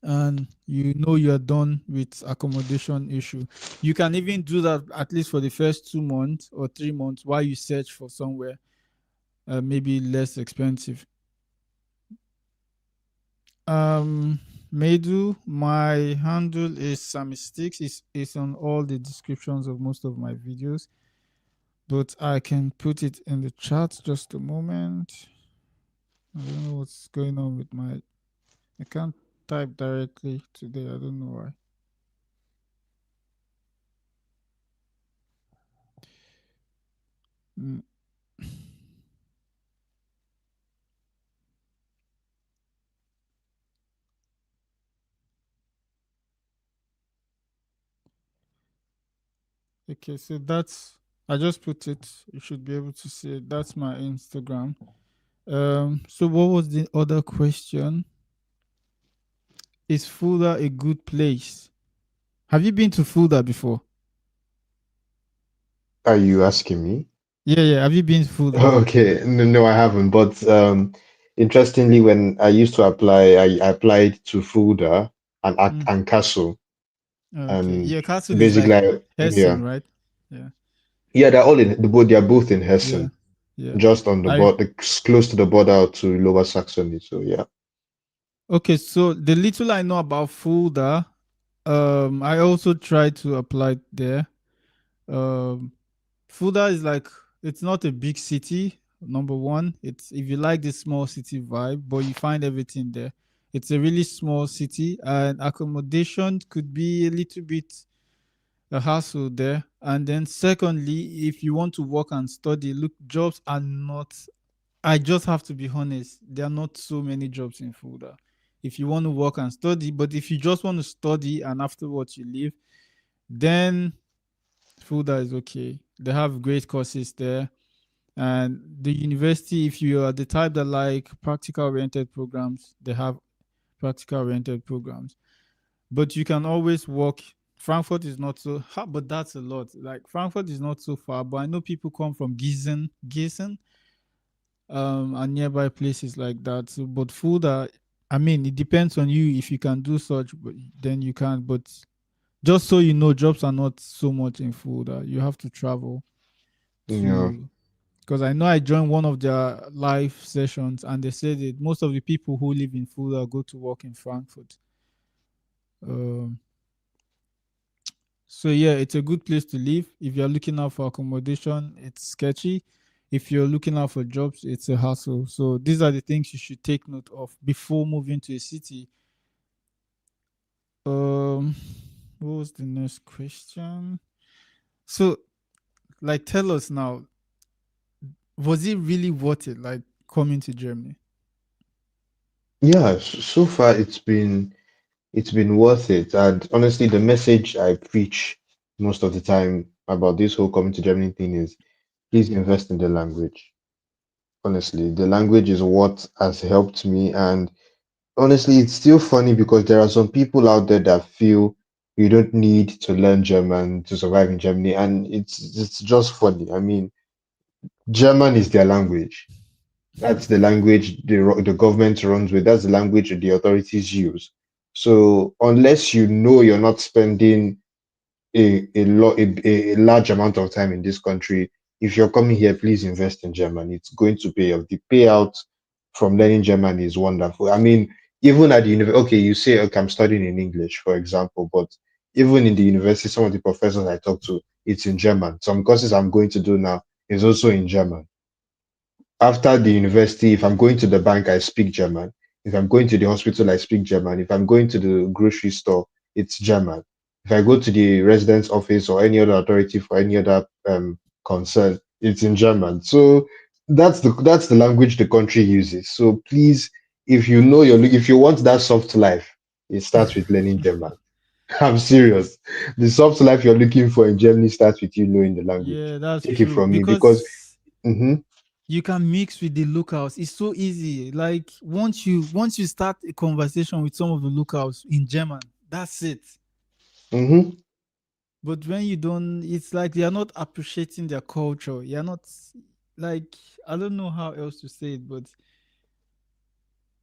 and you know you're done with accommodation issue. You can even do that at least for the first 2 months or 3 months while you search for somewhere maybe less expensive. Um, Medu, my handle is Samisticks. It's on all the descriptions of most of my videos, but I can put it in the chat just a moment. I don't know what's going on with my. I can't type directly today. I don't know why. Mm, Okay, so that's I just put it. You should be able to see it. That's my Instagram. So what was the other question? Is Fulda a good place? Have you been to Fulda before? Are you asking me? Yeah, yeah. Have you been to Fulda? Okay, no, no, I haven't. But interestingly, when I used to apply, I applied to Fulda Mm. and Castle, Okay. and Yeah, Castle is basically, like yeah, Hessen, right? Yeah, yeah, they're all in the both. They are both in yeah, Hessen, yeah. just on the I border, close to the border to Lower Saxony. So yeah. Okay. So the little I know about Fulda, I also tried to apply there. Um, Fulda is like it's not a big city. Number one, it's if you like the small city vibe, but you find everything there. It's a really small city, and accommodation could be a little bit a hassle there. And then, secondly, if you want to work and study, look, jobs are not. I just have to be honest. There are not so many jobs in Fulda. If you want to work and study, but if you just want to study and afterwards you leave, then Fulda is okay. They have great courses there. And the university, if you are the type that like practical oriented programs, they have practical oriented programs. But you can always walk. Frankfurt is not so, but that's a lot. Like Frankfurt is not so far, but I know people come from Gießen, and nearby places like that. So, but Fulda, I mean, it depends on you if you can do such, but then you can. But just so you know, jobs are not so much in Fulda. You have to travel Yeah. to because I know I joined one of their live sessions and they said that most of the people who live in Fulda go to work in Frankfurt. Um, so yeah, it's a good place to live. If you're looking out for accommodation, it's sketchy. If you're looking out for jobs, it's a hassle. So these are the things you should take note of before moving to a city. Um, what was the next question? So, like, tell us now, was it really worth it? Like coming to Germany? Yeah, so far it's been worth it. And honestly, the message I preach most of the time about this whole coming to Germany thing is please invest in the language. Honestly, the language is what has helped me. And honestly, it's still funny because there are some people out there that feel you don't need to learn German to survive in Germany, and it's just funny. I mean, German is their language. That's the language the government runs with. That's the language the authorities use. So unless you know you're not spending a large amount of time in this country, if you're coming here, please invest in German. It's going to pay off. The payout from learning German is wonderful. I mean, even at the university, okay, you say, okay, I'm studying in English, for example, but even in the university, some of the professors I talk to, it's in German. Some courses I'm going to do now is also in German. After the university, if I'm going to the bank, I speak German. If I'm going to the hospital, I speak German. If I'm going to the grocery store, it's German. If I go to the residence office or any other authority for any other concern, it's in German. So that's the language the country uses. So please, if you know if you want that soft life, it starts with learning German. I'm serious. The soft life you're looking for in Germany starts with you knowing the language. Yeah, that's Take it true. from me, because Because mhm, you can mix with the locals. It's so easy. Like once you start a conversation with some of the locals in German, that's it. mhm, But when you don't, it's like you're not appreciating their culture. You're not like, I don't know how else to say it, but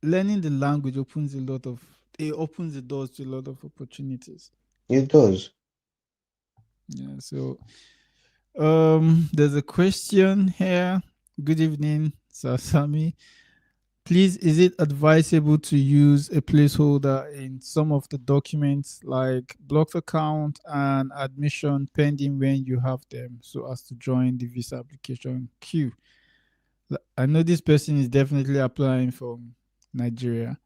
learning the language opens a lot of it opens the doors to a lot of opportunities. it does. Yeah. So there's a question here. Good evening, Sasami. Please, is it advisable to use a placeholder in some of the documents like blocked account and admission pending when you have them so as to join the visa application queue? I know this person is definitely applying from Nigeria.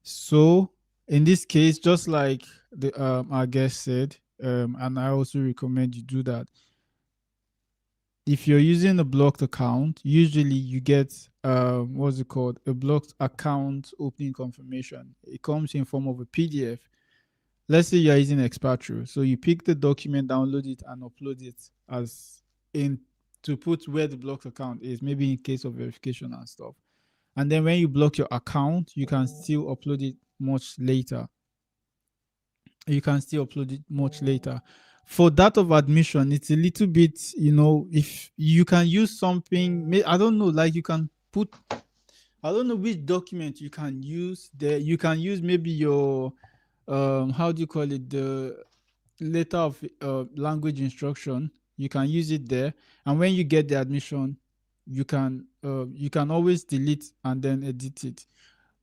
So, in this case, just like the our guest said, and I also recommend you do that. If you're using a blocked account, usually you get what's it called? A blocked account opening confirmation. It comes in form of a PDF. Let's say you're using Expatrio. So you pick the document, download it, and upload it as in to put where the blocked account is, maybe in case of verification and stuff. And then when you block your account, you can still upload it much later. You can still upload it much later. For that of admission, it's a little bit, if you can use something, I don't know, like you can put, I don't know which document you can use there. You can use maybe your, how do you call it, the letter of language instruction. You can use it there, and when you get the admission, you can always delete and then edit it.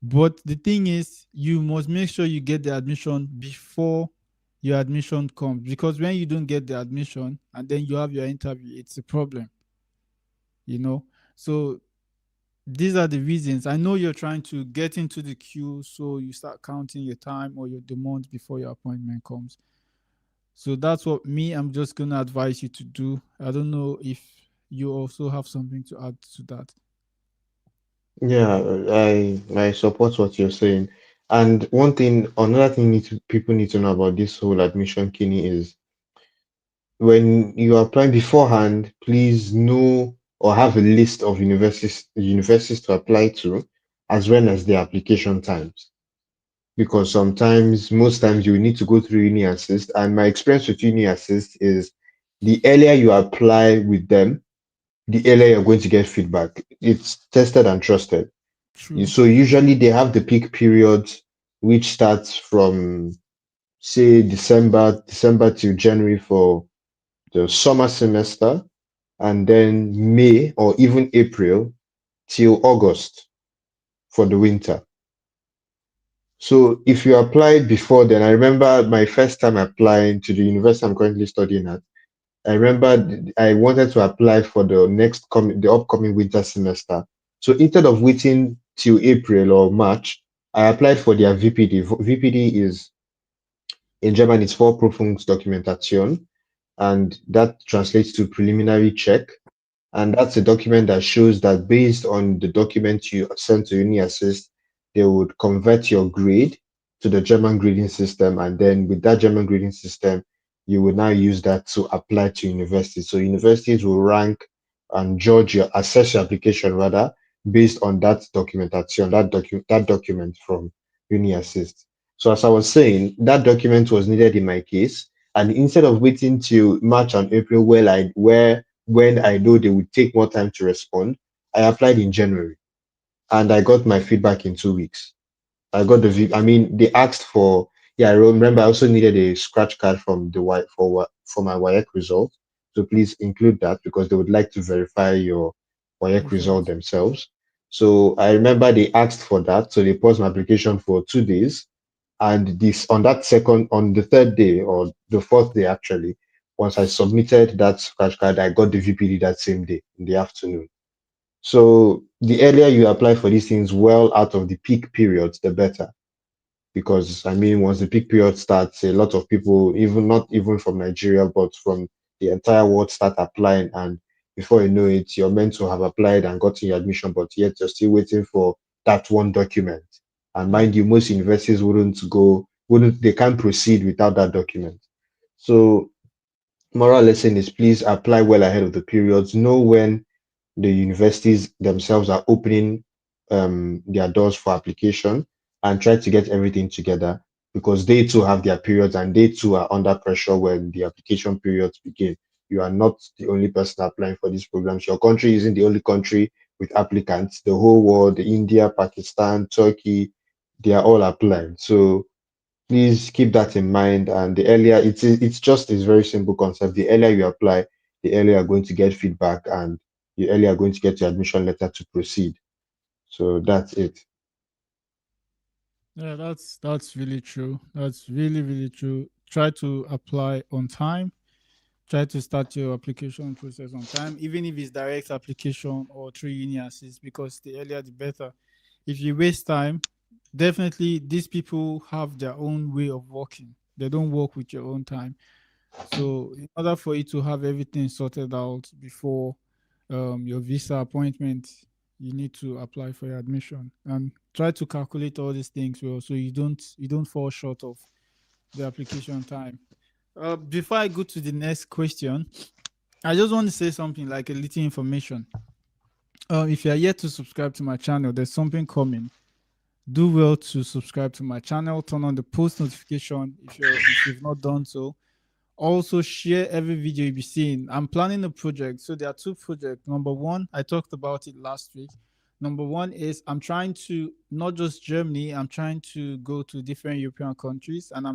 But the thing is, you must make sure you get the admission before your admission comes, because when you don't get the admission and then you have your interview, it's a problem, you know. So these are the reasons. I know you're trying to get into the queue, so you start counting your time or the month before your appointment comes. So that's what I'm just gonna advise you to do. I don't know if you also have something to add to that. Yeah, I support what you're saying. And another thing people need to know about this whole admission kini is when you apply beforehand, please know or have a list of universities to apply to, as well as the application times. Because most times you need to go through uni assist. And my experience with uni assist is the earlier you apply with them, the earlier you're going to get feedback. It's tested and trusted. True. So usually they have the peak periods, which starts from say December to January for the summer semester, and then May or even April till August for the winter. So if you applied before then, I remember my first time applying to the university I'm currently studying at. I remember I wanted to apply for the upcoming winter semester. So instead of waiting till April or March, I applied for their VPD. VPD is in German, it's Vorprüfungsdokumentation, and that translates to preliminary check. And that's a document that shows that based on the document you sent to Uni Assist, they would convert your grade to the German grading system. And then with that German grading system, you will now use that to apply to universities. So universities will rank and assess your application rather based on that documentation, that document from Uni Assist. So as I was saying, that document was needed in my case. And instead of waiting till March and April where when I know they would take more time to respond, I applied in January and I got my feedback in 2 weeks. I got I mean, they asked for, yeah, I remember I also needed a scratch card from the for my WIEC result. So please include that because they would like to verify your WIEC result Result. themselves. So I remember they asked for that. So they paused my application for 2 days. And on the third day or the fourth day, actually, once I submitted that scratch card, I got the VPD that same day in the afternoon. So the earlier you apply for these things well out of the peak periods, the better. Because I mean, once the peak period starts, a lot of people, even not even from Nigeria, but from the entire world, start applying. And before you know it, you're meant to have applied and gotten your admission, but yet you're still waiting for that one document. And mind Mm. you, most universities wouldn't they can't proceed without that document. So moral lesson is please apply well ahead of the periods. Know when the universities themselves are opening their doors for application, and try to get everything together, because they too have their periods and they too are under pressure when the application periods begin. You are not the only person applying for these programs. Your country isn't the only country with applicants. The whole world, India, Pakistan, Turkey, they are all applying. So please keep that in mind. And the earlier it's just this very simple concept. The earlier you apply, the earlier you're going to get feedback, and the earlier you're going to get your admission letter to proceed. So that's it. Yeah, that's really true. That's really really true. Try to apply on time. Try to start your application process on time, even if it's direct application or through uni assist, because the earlier the better. If you waste time, definitely these people have their own way of working. They don't work with your own time. So in order for you to have everything sorted out before your visa appointment, you need to apply for your admission and try to calculate all these things well, so you don't fall short of the application time. Before I go to the next question, I just want to say something like a little information. If you are yet to subscribe to my channel, there's something coming. Do well to subscribe to my channel. Turn on the post notification if you've not done so. Also, share every video you be seeing. I'm planning a project. So there are two projects. Number one, I talked about it last week. Number one is I'm trying to not just Germany, I'm trying to go to different European countries, and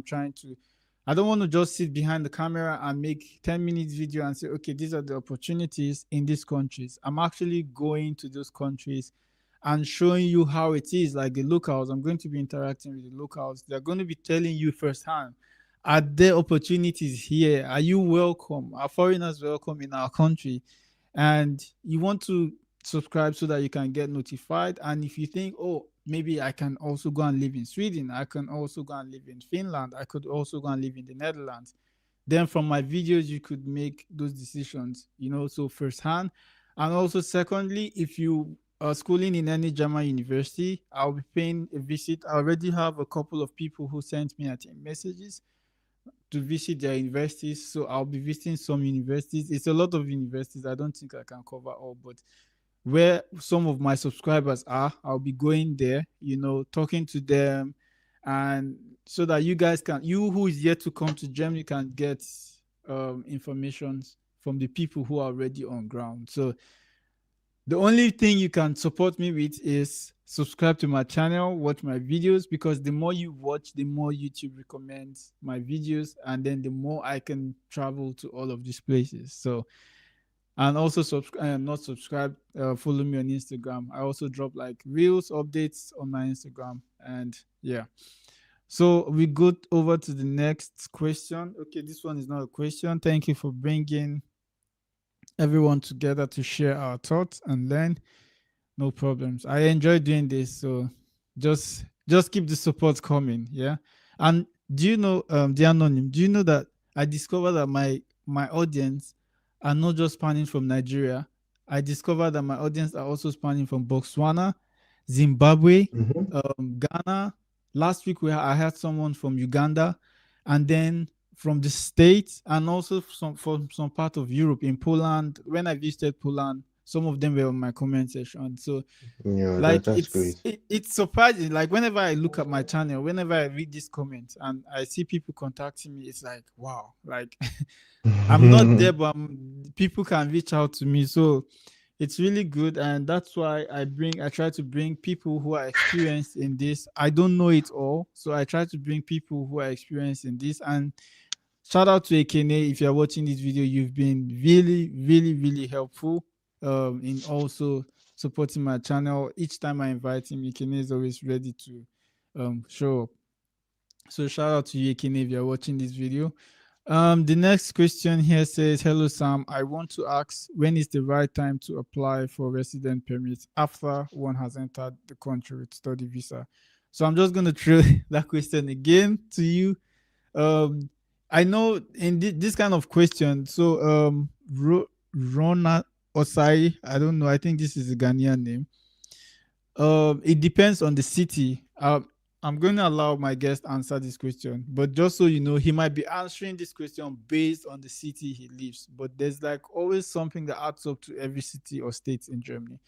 I don't want to just sit behind the camera and make 10 minutes video and say, okay, these are the opportunities in these countries. I'm actually going to those countries and showing you how it is, like the locals. I'm going to be interacting with the locals. They're going to be telling you firsthand, are there opportunities here? Are you welcome? Are foreigners welcome in our country? And you want to subscribe so that you can get notified. And if you think, oh, maybe I can also go and live in Sweden, I can also go and live in Finland, I could also go and live in the Netherlands, then from my videos you could make those decisions, so firsthand. And also secondly, if you are schooling in any German university, I'll be paying a visit. I already have a couple of people who sent me, I think, messages to visit their universities. So I'll be visiting some universities. It's a lot of universities. I don't think I can cover all, but where some of my subscribers are, I'll be going there, talking to them, and so that you who is yet to come to Germany can get information from the people who are already on ground. So the only thing you can support me with is subscribe to my channel, watch my videos, because the more you watch, the more YouTube recommends my videos, and then the more I can travel to all of these places. So, and also not subscribe, follow me on Instagram. I also drop like reels updates on my Instagram, and yeah. So we go over to the next question. Okay, this one is not a question. Thank you for bringing everyone together to share our thoughts and learn. No problems. I enjoy doing this, so just keep the support coming, yeah. And do you know, the anonym? Do you know that I discovered that my audience are not just spanning from Nigeria. I discovered that my audience are also spanning from Botswana, Zimbabwe, Mhm. Ghana. Last week I had someone from Uganda, and then from the States, and also from some part of Europe in Poland. When I visited Poland, some of them were on my comment section. So Yeah, like that's great. it's surprising. Like whenever I look at my channel, whenever I read these comments and I see people contacting me, it's like wow. Like I'm not there, but people can reach out to me. So it's really good, and that's why I try to bring people who are experienced in this. I don't know it all, so I try to bring people who are experienced in this. And shout out to Ekene, if you're watching this video. You've been really, really, really helpful in also supporting my channel. Each time I invite him, Ekene is always ready to show up. So shout out to you, Ekene, if you're watching this video. The next question here says, "Hello Sam, I want to ask, when is the right time to apply for resident permit after one has entered the country with study visa?" So I'm just gonna throw that question again to you. um I know in this kind of question, so Rona Osai, I don't know, I think this is a Ghanaian name. It depends on the city. I'm going to allow my guest answer this question, but just so you know, he might be answering this question based on the city he lives. But there's like always something that adds up to every city or state in Germany.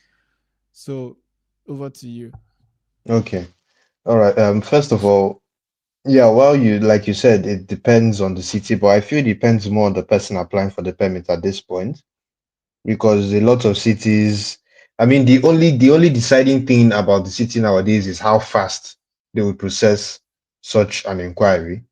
So over to you. Okay. All right. First of all, yeah, well, you like you said, it depends on the city, but I feel it depends more on the person applying for the permit at this point, because a lot of cities, I mean, the only deciding thing about the city nowadays is how fast they will process such an inquiry.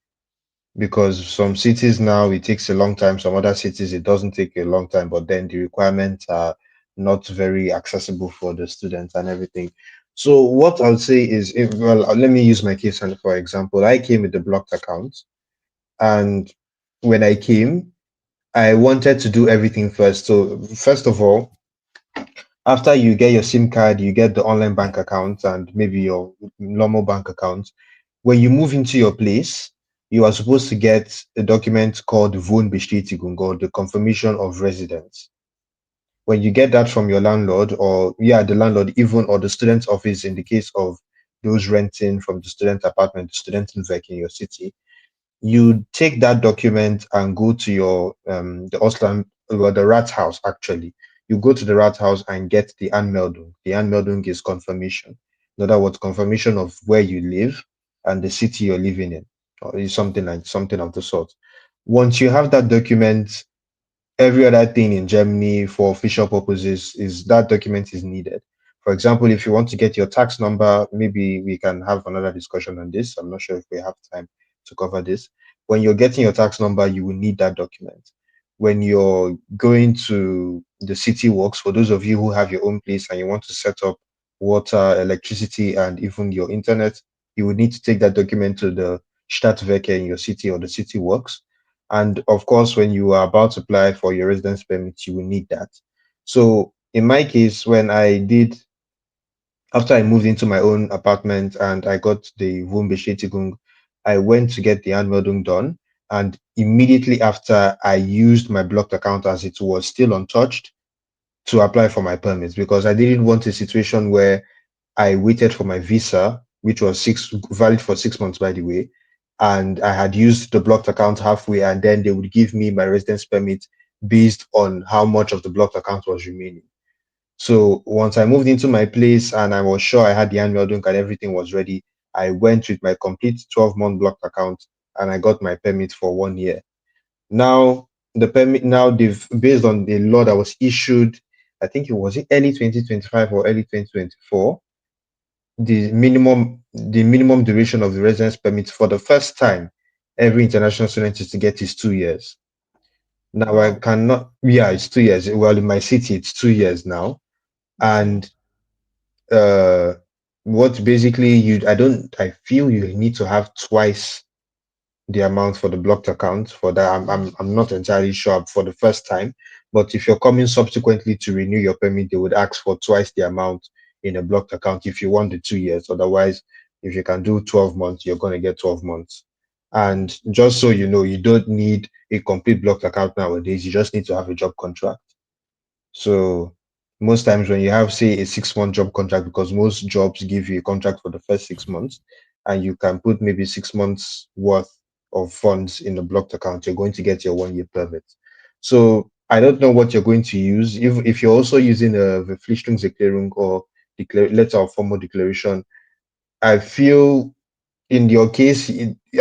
Because some cities now it takes a long time, some other cities it doesn't take a long time, but then the requirements are not very accessible for the students and everything. So what I'll say is, if, well, let me use my case for example. I came with a blocked account, and when I came, I wanted to do everything first. So first of all, after you get your SIM card, you get the online bank account and maybe your normal bank account. When you move into your place, you are supposed to get a document called Wohnbestätigung, or the confirmation of residence. When you get that from your landlord, or yeah, the landlord even, or the student's office in the case of those renting from the student apartment, the student living in your city, you take that document and go to your the Oslam, well, the rat house actually. You go to the rat house and get the Anmeldung. The Anmeldung is confirmation. In other words, confirmation of where you live and the city you're living in, or is something of the sort. Once you have that document, every other thing in Germany for official purposes is that document is needed. For example, if you want to get your tax number, maybe we can have another discussion on this. I'm not sure if we have time to cover this. When you're getting your tax number, you will need that document. When you're going to the city works, for those of you who have your own place and you want to set up water, electricity, and even your internet, you would need to take that document to the Stadtwerke in your city or the city works. And of course, when you are about to apply for your residence permit, you will need that. So in my case, after I moved into my own apartment and I got the Wohnbestätigung, I went to get the Anmeldung done. And immediately after, I used my blocked account as it was still untouched to apply for my permits, because I didn't want a situation where I waited for my visa, which was valid for 6 months, by the way, and I had used the blocked account halfway, and then they would give me my residence permit based on how much of the blocked account was remaining. So once I moved into my place and I was sure I had the annual dunk and everything was ready, I went with my complete 12-month blocked account and I got my permit for 1 year. Now, the permit, now they've, based on the law that was issued, I think it was early 2025 or early 2024, the minimum duration of the residence permit for the first time every international student is to get is 2 years. Now I Wow. cannot, yeah, it's 2 years. Well, in my city, it's 2 years now. Okay. And uh what basically I feel you need to have twice the amount for the blocked account for that. I'm not entirely sure for the first time, but if you're coming subsequently to renew your permit, they would ask for twice the amount in a blocked account if you want the 2 years. Otherwise, if you can do 12 months, you're going to get 12 months. And just so you know, you don't need a complete blocked account nowadays. You just need to have a job contract. So most times when you have, say, a 6 month job contract, because most jobs give you a contract for the first 6 months, and you can put maybe 6 months worth of funds in a blocked account, you're going to get your 1 year permit. So I don't know what you're going to use. If you're also using a Verpflichtungserklärung or letter of formal declaration, I feel in your case,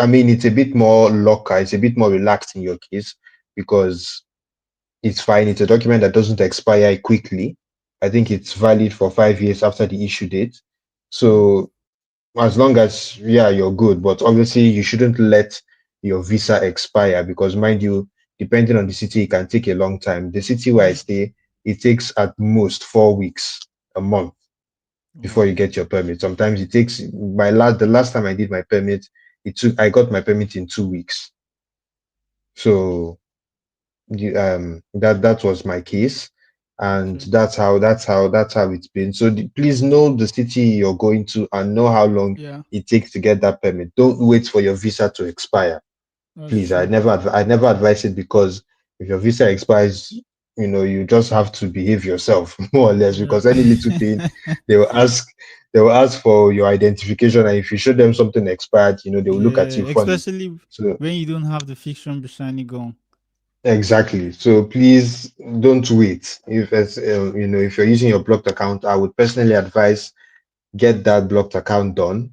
I mean, it's a bit more locker, it's a bit more relaxed in your case, because it's fine. It's a document that doesn't expire quickly. I think it's valid for 5 years after the issue date. Mm. So as long as, yeah, you're good. But obviously, you shouldn't let your visa expire, because, mind you, depending on the city, it can take a long time. The city where I Mm. stay, it takes at most 4 weeks, a month, before Wow. you get your permit. Sometimes it takes the last time I did my permit, I got my permit in 2 weeks. So that was my case, and Okay. that's how it's been. So please know the city you're going to and know how long Yeah, it takes to get that permit. Don't wait for your visa to expire, that's please. true. I never advise it, because if your visa expires, you just have to behave yourself more or less, Yeah. because any little thing they will ask they will ask for your identification, and if you show them something expired, they will look at Yeah, you funny. especially So when you don't have the fiction shiny gun. exactly. So please don't wait. If it's if you're using your blocked account, I would personally advise get that blocked account done,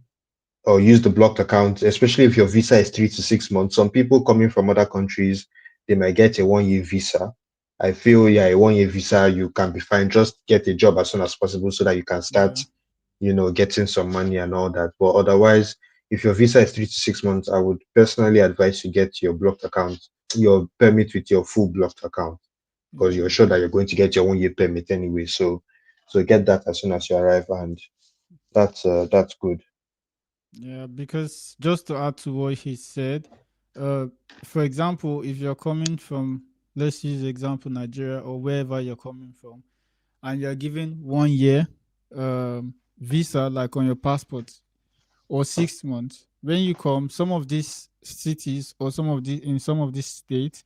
or use the blocked account, especially if your visa is 3 to 6 months. Some people coming from other countries, they might get a 1 year visa. I feel, yeah, a 1 year visa, you can be fine. Just get a job as soon as possible so that you can start, Yeah, getting some money and all that. But otherwise, if your visa is 3 to 6 months, I would personally advise you get your blocked account, your permit with your full blocked account, because yeah, you're sure that you're going to get your 1 year permit anyway. So get that as soon as you arrive, and that's good. yeah. Because just to add to what he said, uh, for example, if you're coming from, let's use the example Nigeria or wherever you're coming from, and you're given 1 year visa, like on your passport, or 6 months. When you come, some of these cities or some of these states,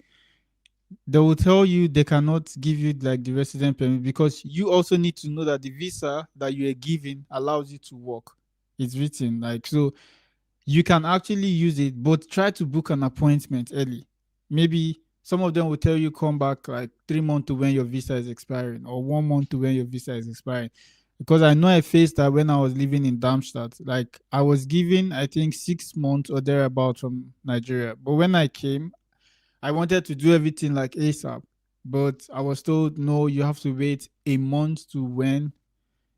they will tell you they cannot give you like the resident permit because you also need to know that the visa that you are given allows you to work. It's written like so you can actually use it, but try to book an appointment early. Maybe some of them will tell you come back like 3 months to when your visa is expiring or 1 month to when your visa is expiring. Because I know I faced that when I was living in Darmstadt. Like I was given, I think, 6 months or thereabout from Nigeria. But when I came, I wanted to do everything like ASAP. But I was told, no, you have to wait a month to when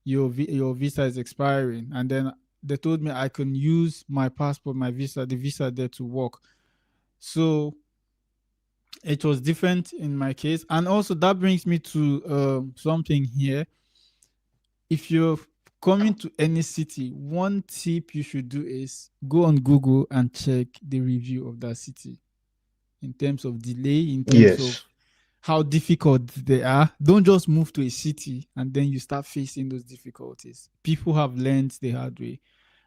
your visa is expiring, and then they told me I can use my passport, my visa, the visa there to work. So it was different in my case, and also that brings me to something here. If you're coming to any city, one tip you should do is go on Google and check the review of that city in terms of delay, in terms of Yes. how difficult they are. Don't just move to a city and then you start facing those difficulties. People have learned the hard way.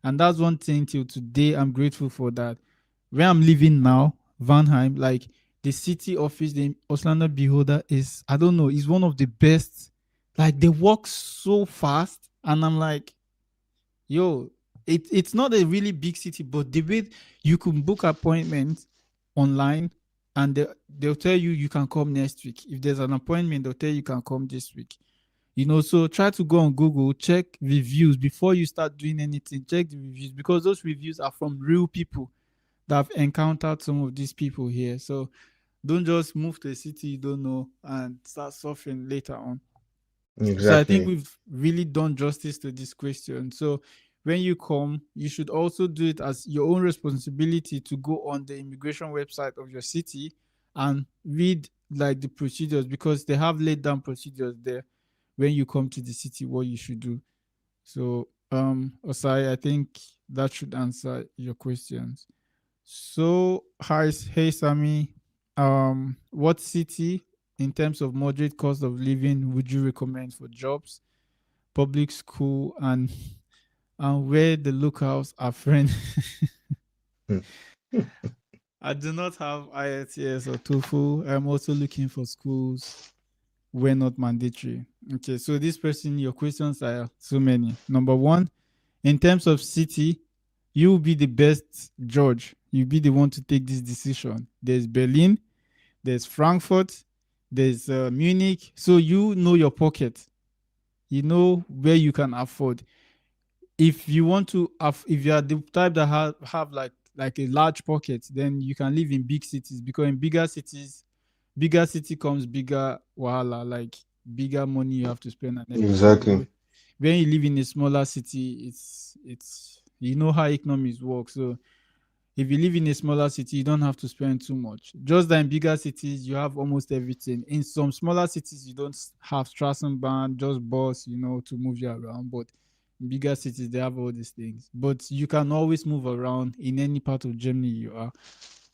And that's one thing till today I'm grateful for that. Where I'm living now, Vanheim, like the city office, the Oslander Beholder is, I don't know, is one of the best. Like they work so fast. And I'm like, yo, it's not a really big city, but the way you can book appointments online and they'll tell you you can come next week. If there's an appointment, they'll tell you can come this week. So try to go on Google, check reviews before you start doing anything. Check the reviews because those reviews are from real people that have encountered some of these people here. So don't just move to a city you don't know and start suffering later on. So I think Exactly. we've really done justice to this question. So when you come, you should also do it as your own responsibility to go on the immigration website of your city and read like the procedures because they have laid down procedures there when you come to the city what you should do. So Osai, I think that should answer your questions. So hi hey Sammy, what city in terms of moderate cost of living would you recommend for jobs, public school, and where the locals are friends? Hmm. I do not have IELTS or TOEFL. I'm also looking for schools where not mandatory. Okay, so this person, your questions are so many. Number one, in terms of city, you will be the best judge. You'll be the one to take this decision. There's Berlin, there's Frankfurt, there's Munich. So you know your pocket. You know where you can afford. If you want to, if you are the type that have like a large pocket, then you can live in big cities because in bigger cities, bigger city comes bigger wahala, like bigger money you have to spend and everything. But Exactly. when you live in a smaller city, it's you know how economies work. So if you live in a smaller city, you don't have to spend too much. Just that in bigger cities, you have almost everything. In some smaller cities, you don't have Straßenbahn, just bus, to move you around. But in bigger cities, they have all these things. But you can always move around in any part of Germany you are.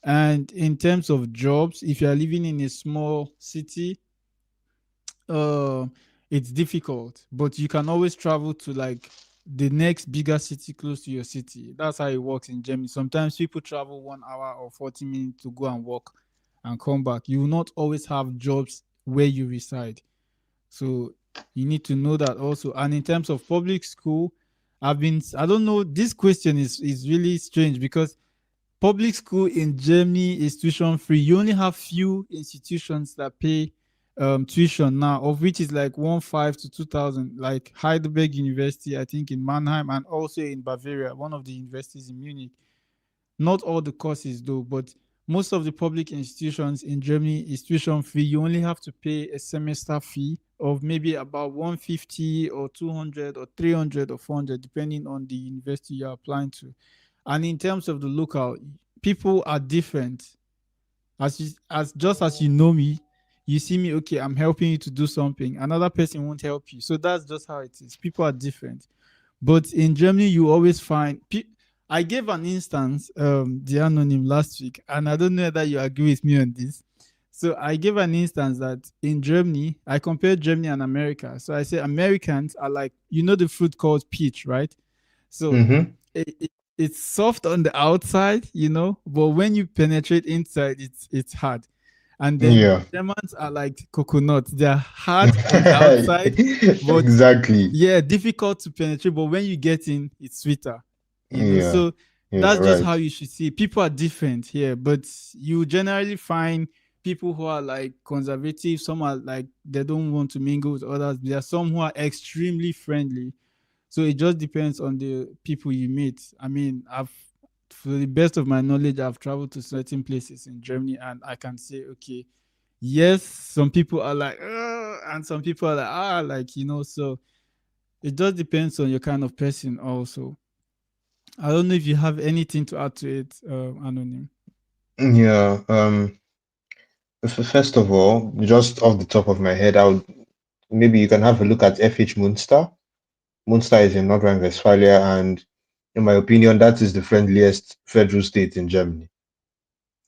And in terms of jobs, if you are living in a small city, uh, it's difficult, but you can always travel to like the next bigger city close to your city. That's how it works in Germany. Sometimes people travel 1 hour or 40 minutes to go and work and come back. You will not always have jobs where you reside. So you need to know that also. And in terms of public school, I don't know, this question is really strange because public school in Germany is tuition free. You only have few institutions that pay tuition now, of which is like 1,500 to 2,000, like Heidelberg University, I think in Mannheim, and also in Bavaria, one of the universities in Munich. Not all the courses though, but most of the public institutions in Germany is tuition free. You only have to pay a semester fee of maybe about 150 or 200 or 300 or 400, depending on the university you're applying to. And in terms of the local, people are different. As just as you know me, you see me, okay, I'm helping you to do something. Another person won't help you. So that's just how it is. People are different. But in Germany, you always find. I gave an instance, the anonym last week, and I don't know whether you agree with me on this. So I gave an instance that in Germany, I compared Germany and America. So I say Americans are like, the fruit called peach, right? So Mm-hmm. it's soft on the outside, but when you penetrate inside, it's hard. And then Yeah. Germans are like coconut. They're hard on the outside, but Exactly. yeah, difficult to penetrate. But when you get in, it's sweeter. Yeah. So Yeah. that's just how Right. you should see it. People are different here, but you generally find people who are like conservative. Some are like they don't want to mingle with others. There are some who are extremely friendly. So it just depends on the people you meet. I mean, for the best of my knowledge, I've traveled to certain places in Germany, and I can say, okay, yes, some people are like, "Ugh," and some people are like, like, so it just depends on your kind of person also. I don't know if you have anything to add to it, Anonym. Yeah. First of all, just off the top of my head, I would maybe you can have a look at FH Munster. Munster is in North Rhine-Westphalia, and in my opinion, that is the friendliest federal state in Germany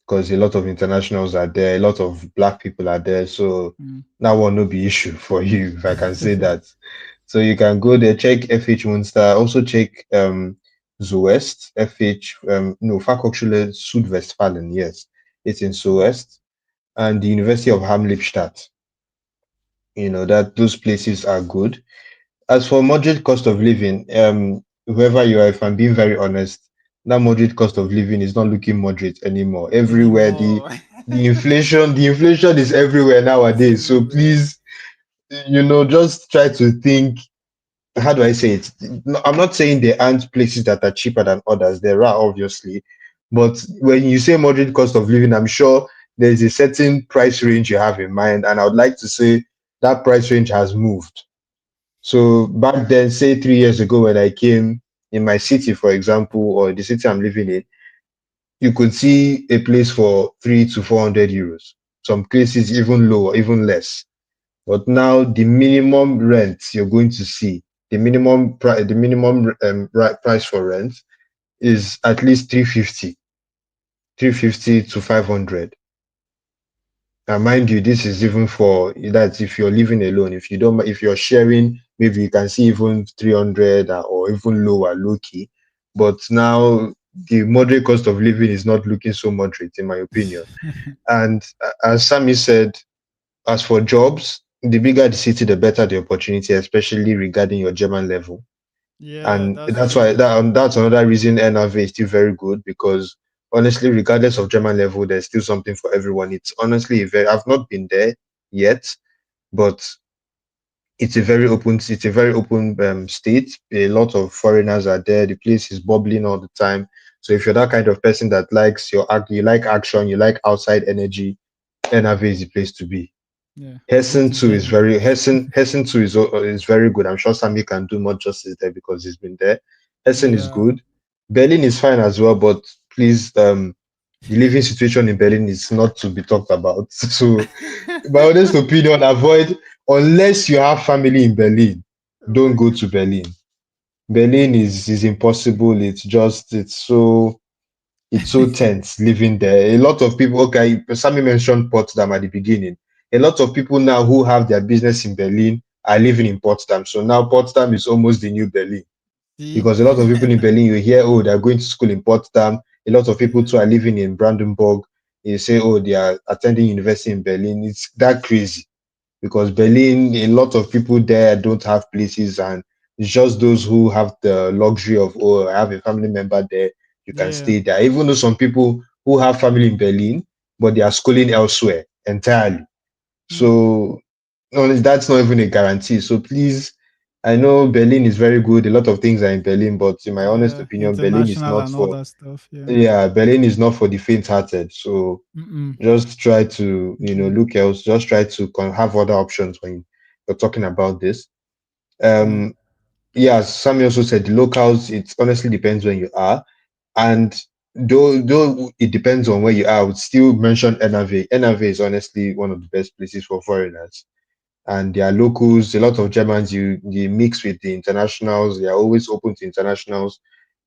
because a lot of internationals are there, a lot of black people are there, so Mm. that one no be issue for you, if I can say that. So you can go there, check FH Munster, also check Zuwest, FH, no, Fachhochschule Südwestfalen, yes, it's in Zuwest, and the University of Hamm-Lippstadt. That those places are good. As for moderate cost of living, whoever you are, if I'm being very honest, that moderate cost of living is not looking moderate anymore. Everywhere, the Anymore. the inflation is everywhere It's nowadays. So everywhere. please, just try to think. How do I say it? No, I'm not saying there aren't places that are cheaper than others. There are obviously, but when you say moderate cost of living, I'm sure there's a certain price range you have in mind, and I would like to say that price range has moved. So back then, say 3 years ago, when I came in my city, for example, or the city I'm living in, you could see a place for 300 to 400 euros. Some places even lower, even less. But now the minimum rent you're going to see, the minimum price for rent is at least 350 to 500. And mind you, this is even for that if you're living alone. If you're sharing, maybe you can see even 300 or even lower, low key. But now the moderate cost of living is not looking so moderate, in my opinion. And as Sammy said, as for jobs, the bigger the city, the better the opportunity, especially regarding your German level. Yeah, And that's that's why true. that's another reason NRV is still very good because honestly, regardless of German level, there's still something for everyone. It's honestly I've not been there yet, but it's a very open state. A lot of foreigners are there. The place is bubbling all the time. So if you're that kind of person that likes you like action, you like outside energy, NRV is the place to be. Yeah. Go Hessen to too is Berlin. very Hessen too is very good. I'm sure Sammy can do more justice there because he's been there. Hessen is Yeah. good. Berlin is fine as well, but please, the living situation in Berlin is not to be talked about. So, my honest opinion, avoid unless you have family in Berlin. Oh Don't my go to goodness. Berlin. Berlin is impossible. It's so tense living there. A lot of people, okay, Sammy mentioned Potsdam at the beginning. A lot of people now who have their business in Berlin are living in Potsdam. So now Potsdam is almost the new Berlin See? because a lot of people in Berlin, you hear, oh, they're going to school in Potsdam. A lot of people Yeah. too are living in Brandenburg. You say, oh, they are attending university in Berlin. It's that crazy because Berlin, a lot of people there don't have places, and It's just those who have the luxury of, oh, I have a family member there, you can Yeah. stay there. Even though some people who have family in Berlin, but they are schooling elsewhere entirely. Hmm. So honestly, that's not even a guarantee. So please, I know Berlin is very good. A lot of things are in Berlin, but in my honest Yeah. opinion, Berlin is International not and all for, that stuff. Yeah. yeah, Berlin is not for the faint-hearted. So Mm-mm. just try to, Mm-mm. look else. Just try to have other options when you're talking about this. Yeah. Um, yeah, Sammy also said the locals. It honestly depends when you are, and though it depends on where you are, I would still mention NRV. NRV is honestly one of the best places for foreigners, and they are locals. A lot of Germans you mix with the internationals. They are always open to internationals.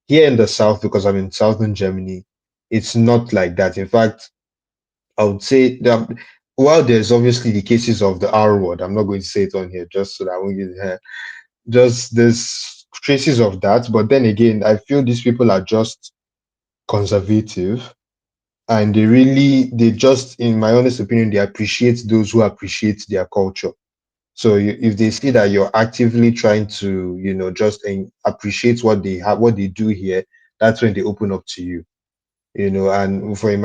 Here in the south, because I'm in southern Germany, it's not like that. In fact, I would say that while there's obviously the cases of the R word, I'm not going to say it on here just so that I won't get just there's traces of that. But then again, I feel these people are just conservative, and they just, in my honest opinion, they appreciate those who appreciate their culture. So if they see that you're actively trying to, just appreciate what they have, what they do here, that's when they open up to you. And for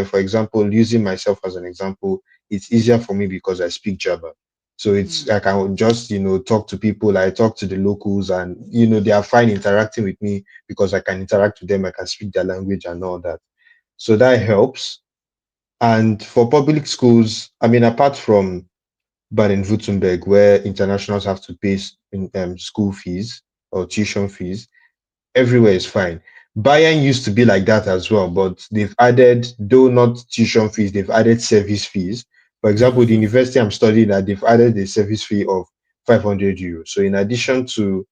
for example, using myself as an example, it's easier for me because I speak German. So it's, Hmm. I can just, talk to people. I talk to the locals, and they are fine interacting with me because I can interact with them. I can speak their language and all that. So that helps. And for public schools, I mean, apart from Baden-Württemberg, where internationals have to pay school fees or tuition fees, everywhere is fine. Bayern used to be like that as well, but they've added, though not tuition fees, they've added service fees. For example, the university I'm studying at, they've added a service fee of 500 euros. So in addition to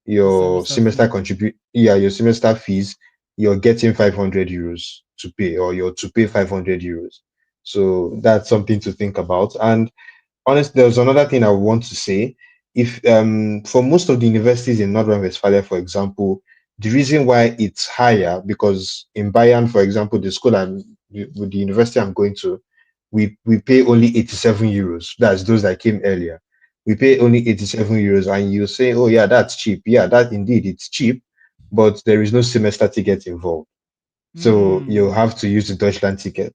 The your semester semester fee. contribute, yeah, your semester fees, you're getting 500 euros to pay, or you're to pay 500 euros. So that's something to think about. And honestly, there's another thing I want to say. If For most of the universities in North Rhine-Westphalia, for example, the reason why it's higher, because in Bayern, for example, with the university I'm going to, we pay only 87 euros. That's those that came earlier. We pay only 87 euros, and you say, oh yeah, that's cheap. Yeah, that indeed it's cheap, but there is no semester ticket involved. So you Mm. have to use the Deutschland ticket.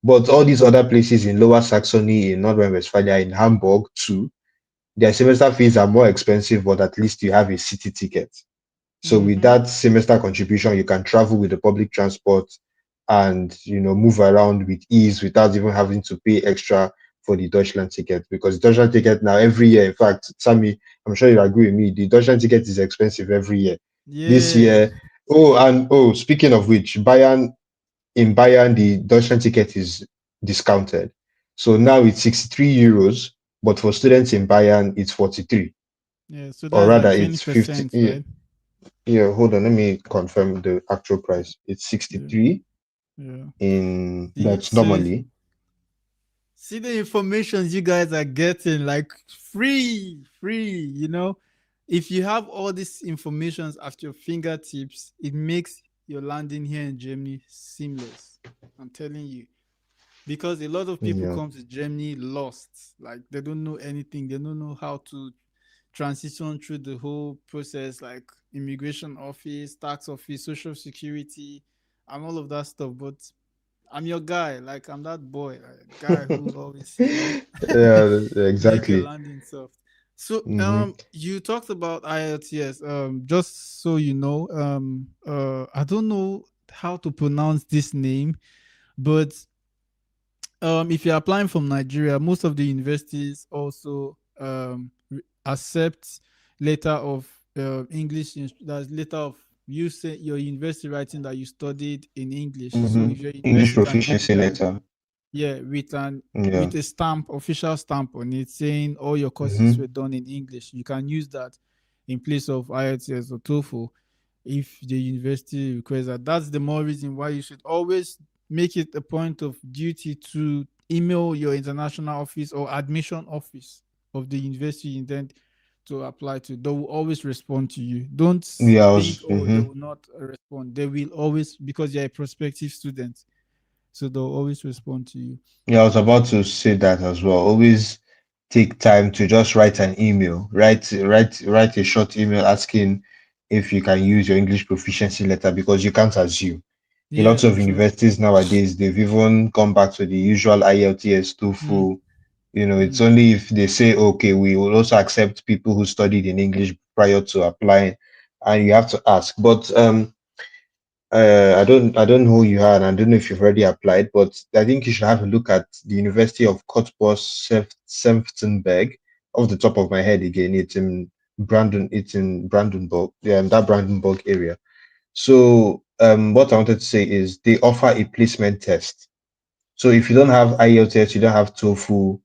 But all these other places in Lower Saxony, in North Rhine-Westphalia, in Hamburg too, their semester fees are more expensive, but at least you have a city ticket. So with Mm-hmm. that semester contribution, you can travel with the public transport and move around with ease without even having to pay extra for the Deutschland ticket. Because the Deutschland ticket now every year, in fact, Sammy, I'm sure you agree with me, the Deutschland ticket is expensive every year. This Yeah. year, speaking of which, in Bayern, the Deutschland ticket is discounted. So now it's 63 euros, but for students in Bayern, it's 43. Yeah. So Or that's rather, like twenty it's 50. percent, Yeah, right? yeah, hold on, let me confirm the actual price. It's Yeah. 63 Yeah. See, that's so normally. see the information you guys are getting, like free. If you have all these informations at your fingertips, it makes your landing here in Germany seamless. I'm telling you. Because a lot of people Yeah. come to Germany lost. Like they don't know anything. They don't know how to transition through the whole process, like immigration office, tax office, social security, and all of that stuff. But I'm your guy. Like I'm that boy, guy who always, Yeah, make your exactly. landing soft. So, Hmm. you talked about IELTS. Just so you know, I don't know how to pronounce this name, but if you're applying from Nigeria, most of the universities also accept letter of English. That's letter of you say your university writing that you studied in English. So if your English university can give you proficiency that, letter. yeah, Yeah. with a stamp, official stamp on it saying all your courses Hmm. were done in English, you can use that in place of IELTS or TOEFL if the university requests that. That's the more reason why you should always make it a point of duty to email your international office or admission office of the university you intend to apply to. They will always respond to you. Don't Yeah, think, oh, they hmm. will not respond. They will always, because you're a prospective student. So they'll always respond to you. Yeah, I was about to say that as well. Always. take time to just write an email, write a short email asking if you can use your English proficiency letter, because you can't assume. A lot Yeah, of true. universities nowadays, they've even gone back to the usual IELTS, Mm, TOEFL. You know, it's mm. only if they say, okay, we will also accept people who studied in English prior to applying, and you have to ask. But I don't know who you are, and I don't know if you've already applied, but I think you should have a look at the University of Senftenberg. Off the top of my head, again, it's in Brandenburg, yeah, that Brandenburg area. So, what I wanted to say is they offer a placement test. So if you don't have IELTS, you don't have TOEFL,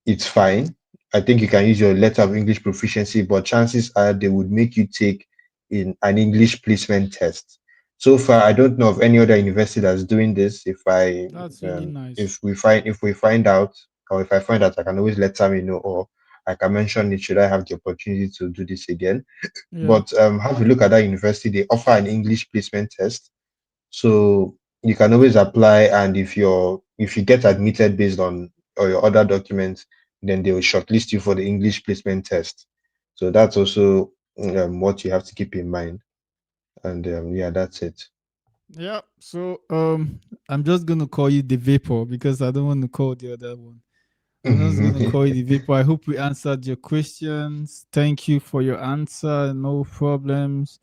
it's fine. I think you can use your letter of English proficiency, but chances are they would make you take in an English placement test. So far, I don't know of any other university that's doing this. That's really nice. If we find out, or if I find out, I can always let Sammy know, or I can mention it should I have the opportunity to do this again. Yeah. But have a look at that university. They offer an English placement test, so you can always apply, and if you get admitted based on or your other documents, then they will shortlist you for the English placement test. So that's also what you have to keep in mind. And yeah, that's it. Yeah. So I'm just gonna call you the vapor because I don't want to call the other one. I'm just gonna call you the vapor. I hope we answered your questions. Thank you for your answer. No problems.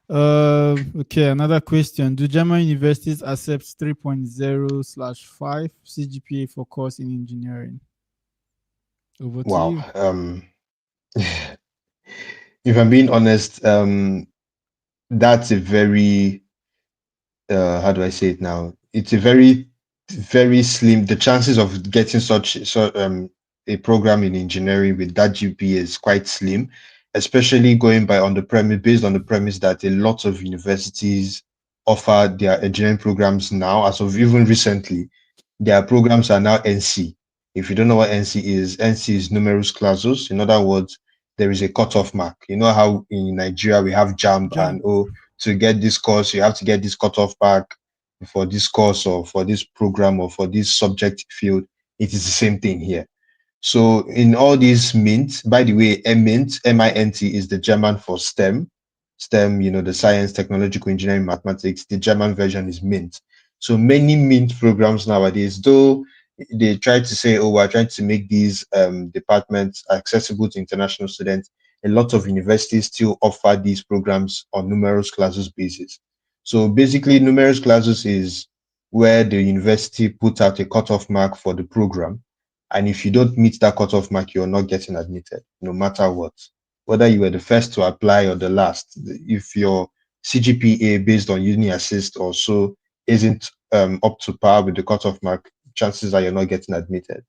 Okay, another question. Do German universities accept 3.0/5 CGPA for course in engineering? Over to Wow. you. If I'm being honest, that's a very how do I say it now? It's a very slim. The chances of getting a program in engineering with that GPA is quite slim, especially going by on the premise based on the premise that a lot of universities offer their engineering programs now, as of even recently, their programs are now NC. If you don't know what NC is numerus clausus. In other words, there is a cutoff mark. You know how in Nigeria we have JAMB, Jump. and oh, to get this course, you have to get this cutoff mark for this course or for this program or for this subject field. It is the same thing here. So in all these mint, by the way, MINT is the German for STEM. STEM, the science, technological, engineering, mathematics. The German version is mint. So many mint programs nowadays, though they try to say, oh, we're trying to make these departments accessible to international students. A lot of universities still offer these programs on numerous classes basis. So basically, numerous classes is where the university puts out a cutoff mark for the program, and if you don't meet that cutoff mark, you're not getting admitted, no matter what. Whether you were the first to apply or the last, if your CGPA based on uni assist or so isn't up to par with the cutoff mark, chances are you're not getting admitted.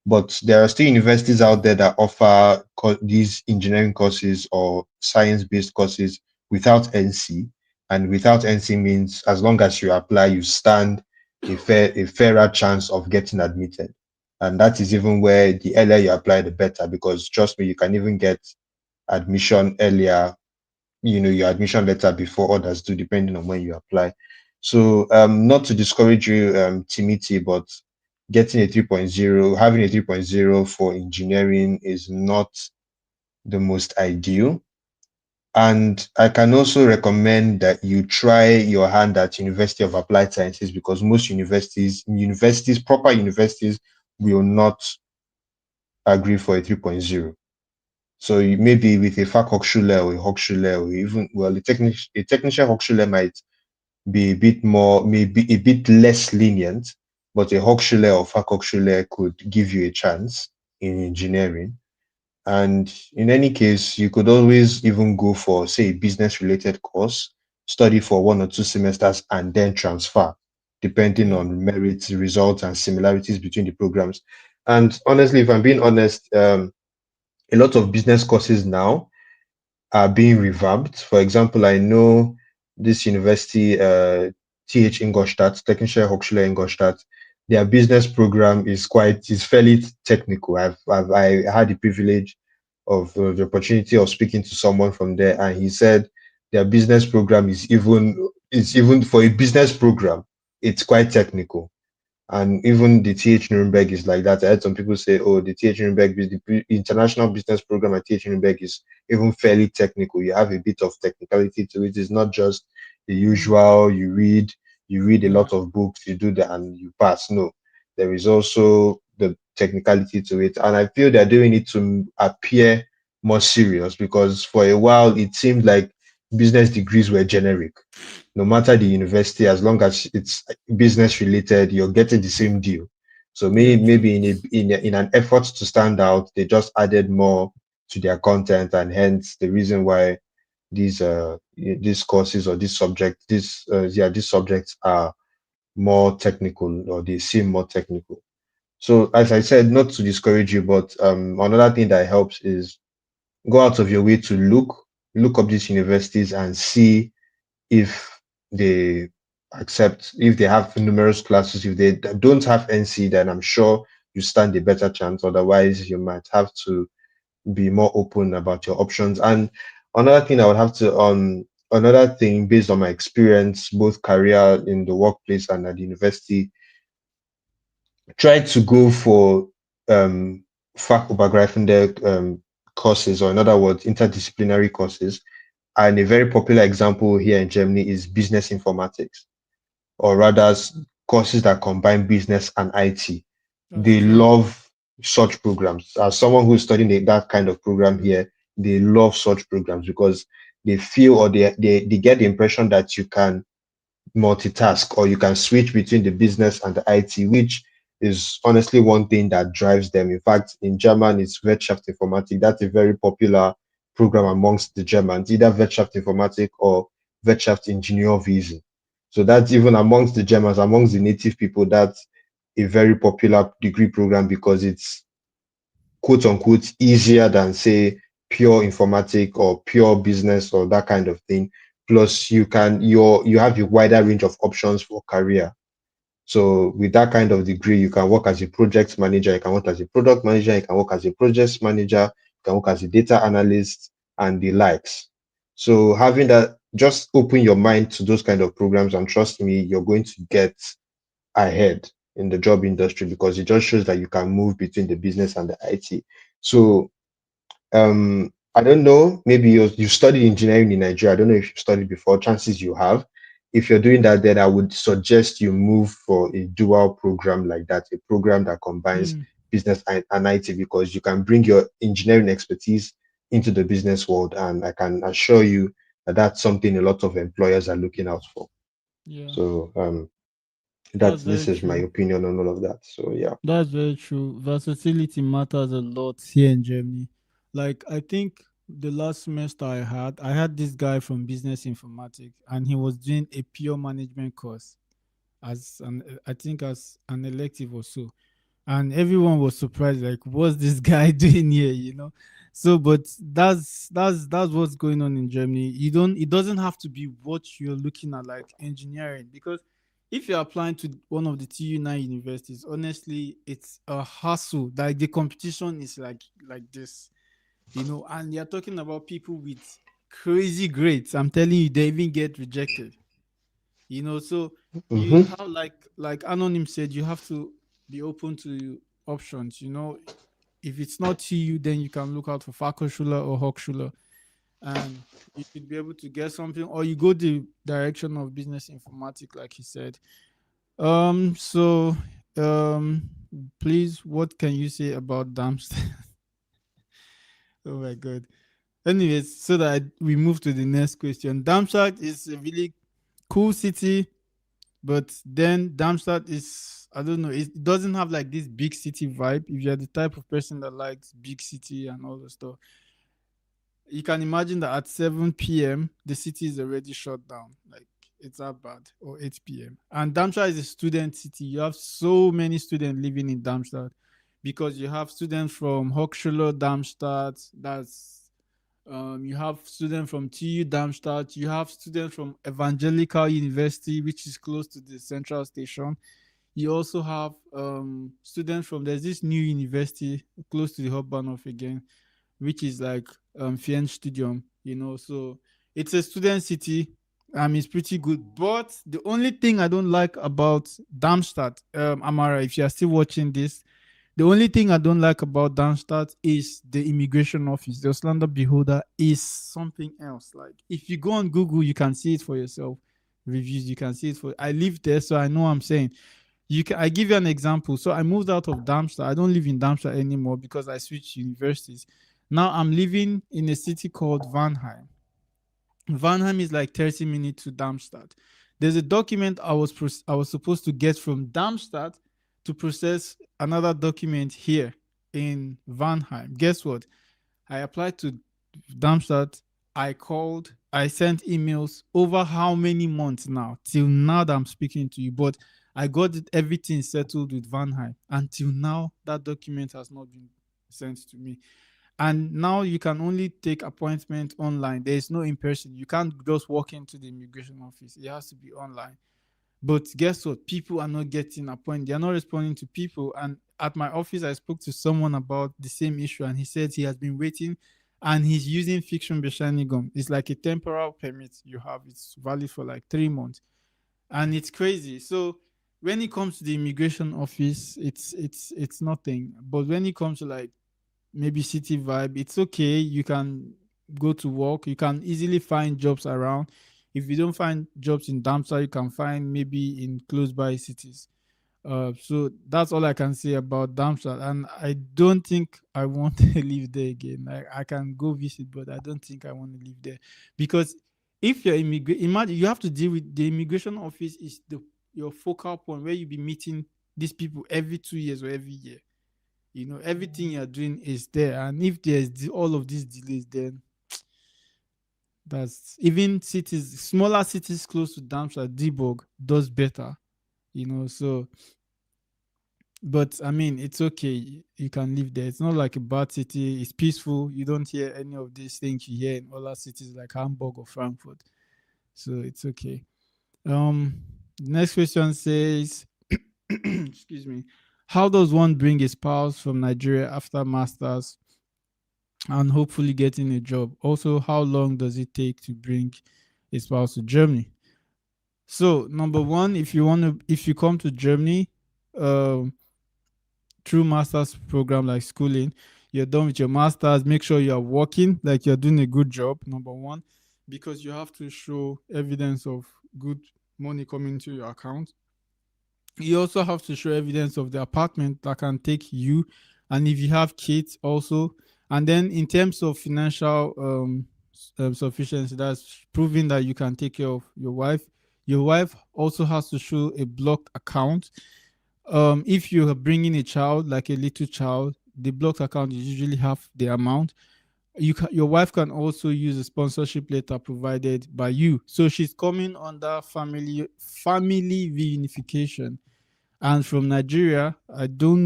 But there are still universities out there that offer these engineering courses or science-based courses without NC. And without NC means as long as you apply, you stand a fairer chance of getting admitted. And that is even where the earlier you apply, the better, because trust me, you can even get admission earlier, your admission letter before others do, depending on when you apply. So not to discourage you, Timothy, but getting a 3.0, having a 3.0 for engineering is not the most ideal. And I can also recommend that you try your hand at University of Applied Sciences, because most proper universities will not agree for a 3.0. So maybe with a Fachhochschule or a Hochschule, or even, well, a technische Hochschule might be a bit more, maybe a bit less lenient, but a Hochschule or Fachhochschule could give you a chance in engineering. And in any case, you could always even go for, say, a business related course, study for 1 or 2 semesters, and then transfer, depending Yeah. on merits, results, and similarities between the programs. And honestly, if I'm being honest, a lot of business courses now are being revamped. For example, I know this university, TH Ingolstadt, Technische Hochschule Ingolstadt, their business program is fairly technical. I had the privilege of the opportunity of speaking to someone from there, and he said their business program is even for a business program, it's quite technical. And even the TH Nuremberg is like that. I heard some people say, oh, the TH Nuremberg, the international business program at TH Nuremberg is even fairly technical. You have a bit of technicality to it. It's not just the Mm, usual, you read a yeah. lot of books, you do that and you pass. No, there is also the technicality to it. And I feel they're doing it to appear more serious because for a while it seemed like business degrees were generic. No matter the university, as long as it's business related, you're getting the same deal. So Yeah. True. maybe in an effort to stand out, they just added more to their content, and hence the reason why these courses or these subjects are more technical, or they seem more technical. So as I said, not to discourage you, but another thing that helps is go out of your way to look up these universities and see if they if they have numerous classes. If they don't have NC, then I'm sure you stand a better chance. Otherwise, you might have to be more open about your options. And another thing I would have to another thing based on my experience, both career in the workplace and at the university, try to go for um fachübergreifende courses, or in other words, interdisciplinary courses. And a very popular example here in Germany is business informatics, or rather courses that combine business and IT. That's They true. love such programs. As someone who's studying that kind of program here, they love such programs because they feel, or they get the impression that you can multitask, or you can switch between the business and the IT, which is honestly one thing that drives them. In fact, in German, it's Wirtschaftsinformatik. That's a very popular program amongst the Germans, either Wirtschaftsinformatik or Wirtschaftsingenieurwesen. So that's even amongst the Germans, amongst the native people, that's a very popular degree program because it's quote unquote easier than, say, pure informatic or pure business or that kind of thing. Plus you have a wider range of options for career. So with that kind of degree, you can work as a project manager, you can work as a product manager, you can work as a project manager, you can work as a data analyst, and the likes. So having that, just open your mind to those kind of programs, and trust me, you're going to get ahead in the job industry because it just shows that you can move between the business and the IT. So I don't know, maybe you studied engineering in Nigeria. I don't know if you studied before. Chances you have. If you're doing that, then I would suggest you move for a dual program like that, a program that combines Mm, business and IT, because you can bring your engineering expertise into the business world, and I can assure you that that's something a lot of employers are looking out for. yeah. So That's that's very this is my true. opinion on all of that. So yeah. That's very true. Versatility matters a lot here in Germany. Like I think the last semester I had this guy from business informatics, and he was doing a pure management course as an I think as an elective or so. And everyone was surprised, like, what's this guy doing here? So but that's what's going on in Germany. It doesn't have to be what you're looking at, like engineering, because if you're applying to one of the TU9 universities, honestly it's a hassle. Like the competition is like this, and you're talking about people with crazy grades. I'm telling you, they even get rejected. So you Mm-hmm. have, like Anonym said, you have to be open to options. If it's not to you, then you can look out for Fachhochschule or Hochschule, and you should be able to get something, or you go the direction of business informatics, like he said. So um please, what can you say about Darmstadt? Oh my god. Anyways, so that we move to the next question. Darmstadt is a really cool city. But then Darmstadt is, I don't know, it doesn't have like this big city vibe. If you're the type of person that likes big city and all the stuff, you can imagine that at 7 p.m., the city is already shut down. Like it's that bad, or 8 p.m. And Darmstadt is a student city. You have so many students living in Darmstadt because you have students from Hochschule Darmstadt, you have students from TU Darmstadt. You have students from Evangelical University, which is close to the central station. You also have students from, there's this new university close to the Hauptbahnhof again, which is like Fien Studium. So it's a student city. It's pretty good. But the only thing I don't like about Darmstadt, Amara, if you are still watching this, the only thing I don't like about Darmstadt is the immigration office. The Auslander Beholder is something else. Like if you go on Google, you can see it for yourself. Reviews, you can see it for. I live there, so I know what I'm saying. You can. I give you an example. So I moved out of Darmstadt. I don't live in Darmstadt anymore because I switched universities. Now I'm living in a city called Vanheim. Vanheim is like 30 minutes to Darmstadt. There's a document I was supposed to get from Darmstadt to process another document here in Vanheim. Guess what? I applied to Darmstadt. I called. I sent emails over how many months now? Till now that I'm speaking to you. But I got everything settled with Vanheim. Until now, that document has not been sent to me. And now you can only take appointment online. There is no in person. You can't just walk into the immigration office. It has to be online. But guess what? People are not getting appointed. They are not responding to people. And at my office, I spoke to someone about the same issue, and he said he has been waiting, and he's using fiction Bescheinigum. It's like a temporal permit you have. It's valid for like 3 months, and it's crazy. So when it comes to the immigration office, it's nothing. But when it comes to like maybe city vibe, it's okay. You can go to work. You can easily find jobs around. If you don't find jobs in Damsa, you can find maybe in close by cities. So that's all I can say about Darmstadt, and I don't think I want to live there again. I can go visit, but I don't think I want to live there because if you're imagine you have to deal with the immigration office is the your focal point where you be meeting these people every 2 years or every year. You know, everything you're doing is there, and if there's all of these delays, then that's even cities, smaller cities close to Darmstadt, Dieburg does better. You know, so but I mean, it's okay. You can live there. It's not like a bad city. It's peaceful. You don't hear any of these things you hear in other cities like Hamburg or Frankfurt. So it's okay. The next question says, excuse me, how does one bring a spouse from Nigeria after masters and hopefully getting a job? Also, how long does it take to bring a spouse to Germany? So, number one, if you come to Germany, um, through master's program like schooling, you're done with your master's, make sure you're working, like you're doing a good job, number one, because you have to show evidence of good money coming to your account. You also have to show evidence of the apartment that can take you, and if you have kids also. And then in terms of financial sufficiency, that's proving that you can take care of your wife. Your wife also has to show a blocked account. If you are bringing a child, like a little child, the blocked account is usually half the amount. Your wife can also use a sponsorship letter provided by you, so she's coming under family reunification. And from Nigeria, I don't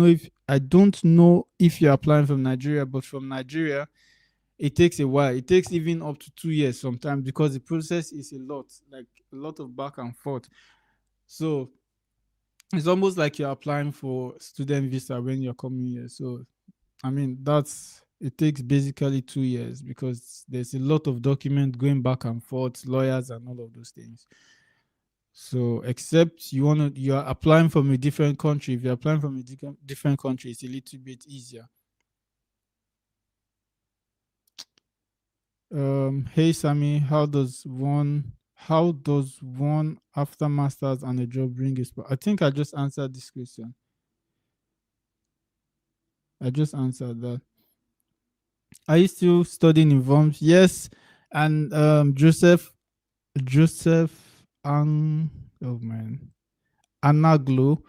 know if you're applying from Nigeria, but from Nigeria it takes a while. It takes even up to 2 years sometimes because the process is a lot, like a lot of back and forth. So it's almost like you're applying for student visa when you're coming here. So I mean that's it takes basically 2 years because there's a lot of document going back and forth, lawyers and all of those things. So except you're applying from a different country. If you're applying from a different country, it's a little bit easier. Hey Sammy, how does one after masters and a job bring a spot? I think I just answered this question. I just answered that. Are you still studying in Worms? Yes. And Joseph oh man. Anaglo.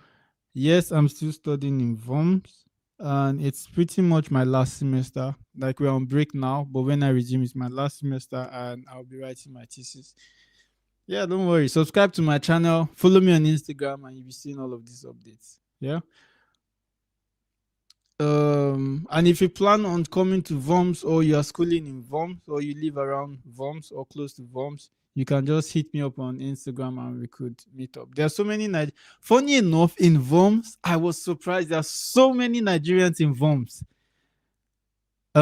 Yes, I'm still studying in Worms. And it's pretty much my last semester. Like we're on break now, but when I resume, it's my last semester and I'll be writing my thesis. Yeah, don't worry. Subscribe to my channel, follow me on Instagram, and you'll be seeing all of these updates. Yeah. And if you plan on coming to Worms or you are schooling in Worms or you live around Worms or close to Worms, you can just hit me up on Instagram and we could meet up. There are so many funny enough, in Worms, I was surprised there are so many Nigerians in Worms.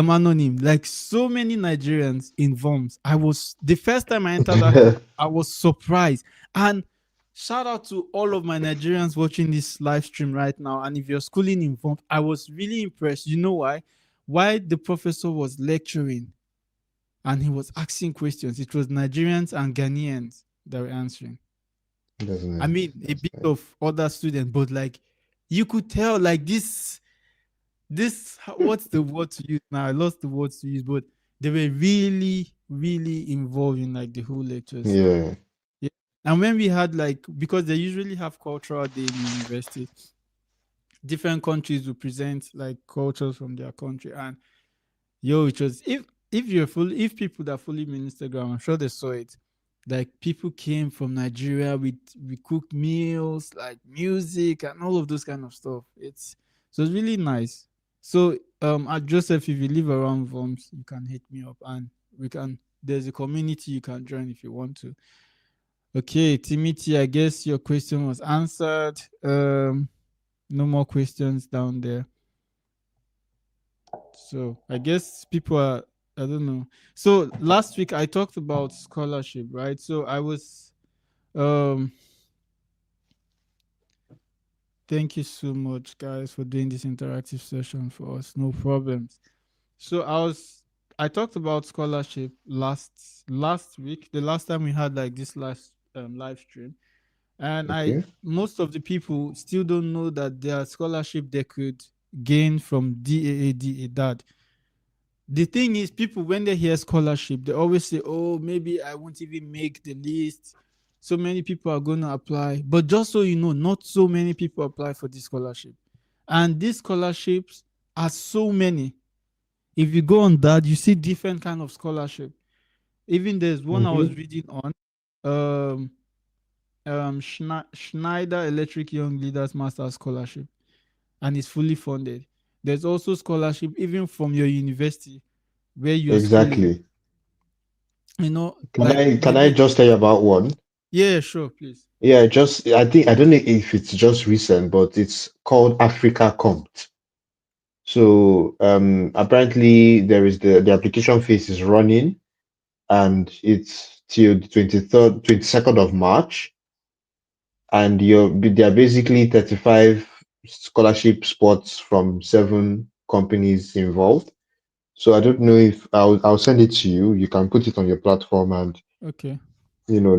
Anonym, like so many Nigerians in VOMS. I was the first time I entered that course, I was surprised. And shout out to all of my Nigerians watching this live stream right now. And if you're schooling in VOMS, I was really impressed. You know why? Why the professor was lecturing and he was asking questions. It was Nigerians and Ghanaians that were answering. That's I nice. mean, a That's bit nice. of other students, but like you could tell, like this what's the word to use now? I lost the words to use, but they were really, really involved in like the whole lectures. Yeah. Yeah. And when we had like because they usually have cultural day in university, different countries will present like cultures from their country. And yo, it was if people that follow me on Instagram, I'm sure they saw it. Like people came from Nigeria with we cooked meals, like music and all of those kind of stuff. It's really nice. So at Joseph, if you live around Voms, you can hit me up and we can there's a community you can join if you want to. Okay, Timothy, I guess your question was answered. No more questions down there. So I guess people are I don't know. So last week I talked about scholarship, right? So I was um thank you so much guys for doing this interactive session for us. No problems. So I talked about scholarship last week, the last time we had like this last live stream. And I Okay. most of the people still don't know that there are scholarship they could gain from DAAD. The thing is, people when they hear scholarship, they always say, "Oh, maybe I won't even make the list." So many people are going to apply, but just so you know, not so many people apply for this scholarship, and these scholarships are so many. If you go on that, you see different kind of scholarship. Even there's one I was Mm-hmm. reading on, um, Schneider Electric Young Leaders Master Scholarship, and it's fully funded. There's also scholarship even from your university where you're schooling. Exactly. Like Can I just tell you about one? yeah, sure, please. Yeah, just I think I don't know if it's just recent, but it's called Africa Compt. So apparently there is the application phase is running and it's till the 23rd, 22nd of March, and there are basically 35 scholarship spots from 7 companies involved. So I don't know if I'll send it to you. You can put it on your platform and Okay.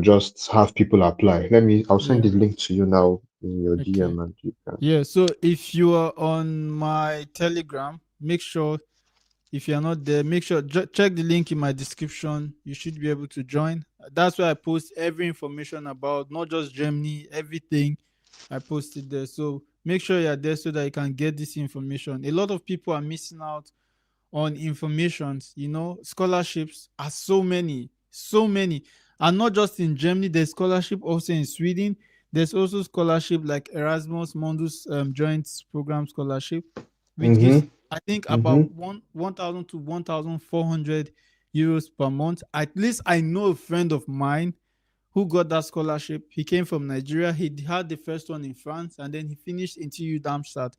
just have people apply. I'll send Yeah. the link to you now in your Okay. DM and you can. Yeah. So if you are on my Telegram, make sure if you're not there, make sure check the link in my description. You should be able to join. That's where I post every information about not just Germany, everything I posted there. So make sure you're there so that you can get this information. A lot of people are missing out on informations. Scholarships are so many, and not just in Germany. There's scholarship also in Sweden. There's also scholarship like Erasmus Mundus Joint Program Scholarship, which gives Mm-hmm. I think Mm-hmm. about 1,000 to 1,400 euros per month. At least I know a friend of mine who got that scholarship. He came from Nigeria. He had the first one in France, and then he finished in TU Darmstadt.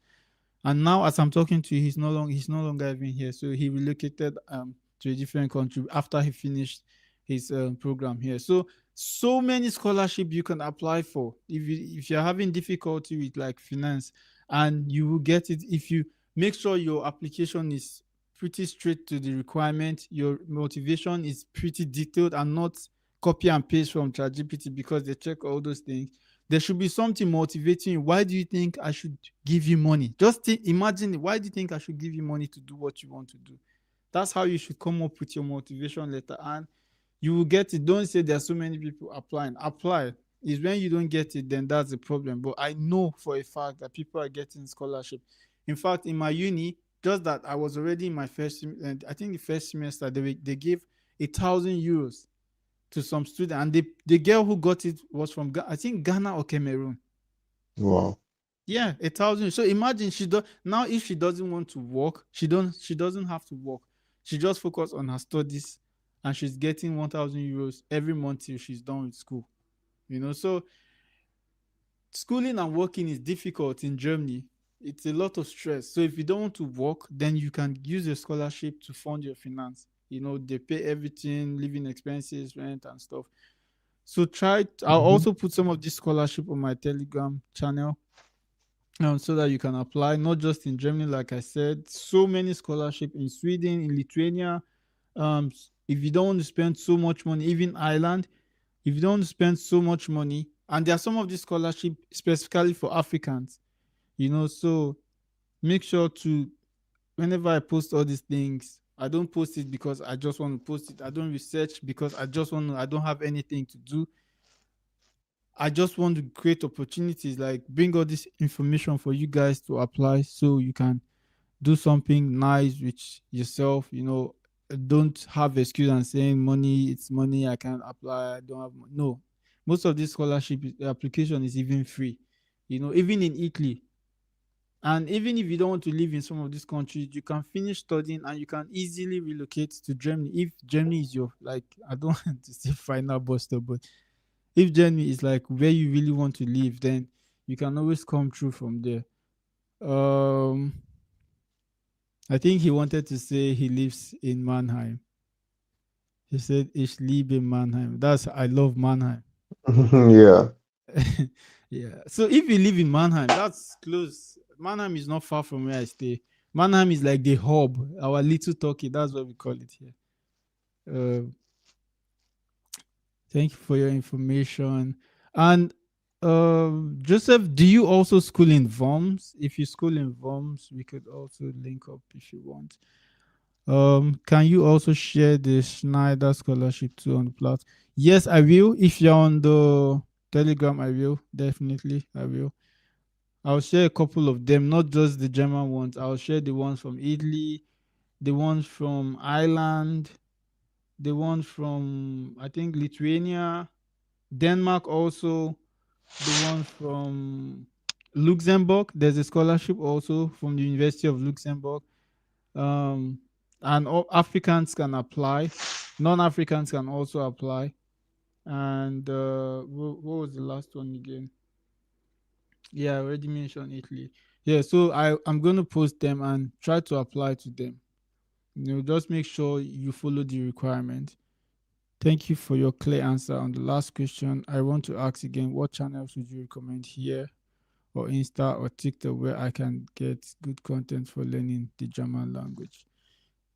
And now, as I'm talking to you, he's no longer even here. So he relocated to a different country after he finished his program here. So many scholarship you can apply for if you're having difficulty with like finance, and you will get it if you make sure your application is pretty straight to the requirement. Your motivation is pretty detailed and not copy and paste from ChatGPT because they check all those things. There should be something motivating you. Why do you think I should give you money? Just imagine it. Why do you think I should give you money to do what you want to do? That's how you should come up with your motivation letter, and you will get it. Don't say there are so many people applying. Apply. Is when you don't get it, then that's the problem. But I know for a fact that people are getting scholarship. In fact, in my uni, just that I was already in my and I think the first semester they gave 1,000 euros to some student, and the girl who got it was from I think Ghana or Cameroon. Wow. Yeah, 1,000. So imagine she does now. If she doesn't want to work, she doesn't have to work. She just focus on her studies, and she's getting 1,000 euros every month till she's done with school. So schooling and working is difficult in Germany. It's a lot of stress. So if you don't want to work, then you can use a scholarship to fund your finance. They pay everything, living expenses, rent, and stuff. So I'll Hmm. also put some of this scholarship on my Telegram channel, so that you can apply, not just in Germany, like I said. So many scholarship in Sweden, in Lithuania. If you don't want to spend so much money, even Ireland, if you don't want to spend so much money, and there are some of these scholarship specifically for Africans, so make sure to, whenever I post all these things, I don't post it because I just want to post it. I don't research because I don't have anything to do. I just want to create opportunities, like bring all this information for you guys to apply so you can do something nice with yourself. Don't have excuse and saying money, it's money, I can't apply, I don't have money. No, most of this scholarship application is even free. Even in Italy, and even if you don't want to live in some of these countries, you can finish studying and you can easily relocate to Germany. If Germany is your, like, I don't want to say final bus stop, but if Germany is like where you really want to live, then you can always come through from there. Um, I think he wanted to say he lives in Mannheim. He said ich liebe Mannheim. I love Mannheim. Yeah. Yeah. So if you live in Mannheim, that's close. Mannheim is not far from where I stay. Mannheim is like the hub, our little Turkey. That's what we call it here. Uh, Thank you for your information. And Joseph, do you also school in VOMS? If you school in VOMS, we could also link up if you want. Can you also share the Schneider scholarship too on the plot? Yes, I will. If you're on the Telegram, I will. Definitely, I will. I'll share a couple of them, not just the German ones. I'll share the ones from Italy, the ones from Ireland, the ones from, I think, Lithuania, Denmark also, the one from Luxembourg. There's a scholarship also from the University of Luxembourg. Um, and all Africans can apply. Non-Africans can also apply. And what was the last one again? Yeah, I already mentioned Italy. Yeah, so I'm going to post them and try to apply to them. Just make sure you follow the requirement. Thank you for your clear answer on the last question. I want to ask again, what channels would you recommend here, or Insta or TikTok, where I can get good content for learning the German language?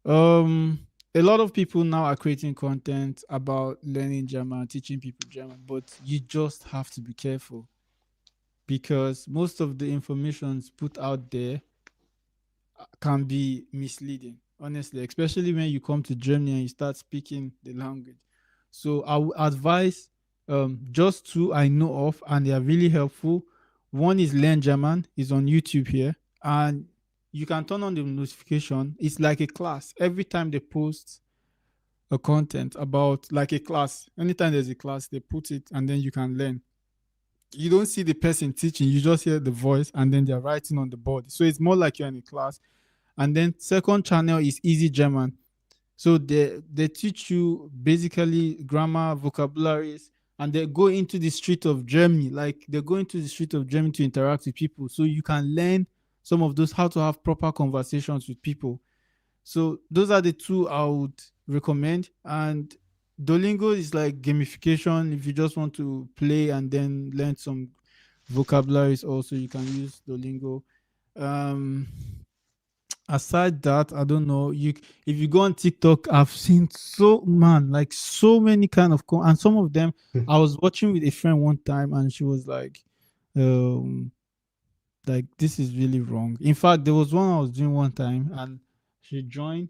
Um, a lot of people now are creating content about learning German, teaching people German, but you just have to be careful because most of the information put out there can be misleading, honestly, especially when you come to Germany and you start speaking the language. So I would advise just two I know of, and they are really helpful. One is Learn German, is on YouTube here, and you can turn on the notification. It's like a class. Every time they post a content about like a class, anytime there's a class, they put it and then you can learn. You don't see the person teaching, you just hear the voice and then they're writing on the board. So it's more like you're in a class. And then second channel is Easy German. So they teach you basically grammar, vocabularies, and they go into the street of Germany. Like they go into the street of Germany to interact with people. So you can learn some of those, how to have proper conversations with people. So those are the two I would recommend. And Duolingo is like gamification. If you just want to play and then learn some vocabularies, also you can use Duolingo. Um, Aside that, I don't know. If you go on TikTok, I've seen like so many kind of and some of them I was watching with a friend one time, and she was um, like this is really wrong. In fact, there was one I was doing one time, and she joined,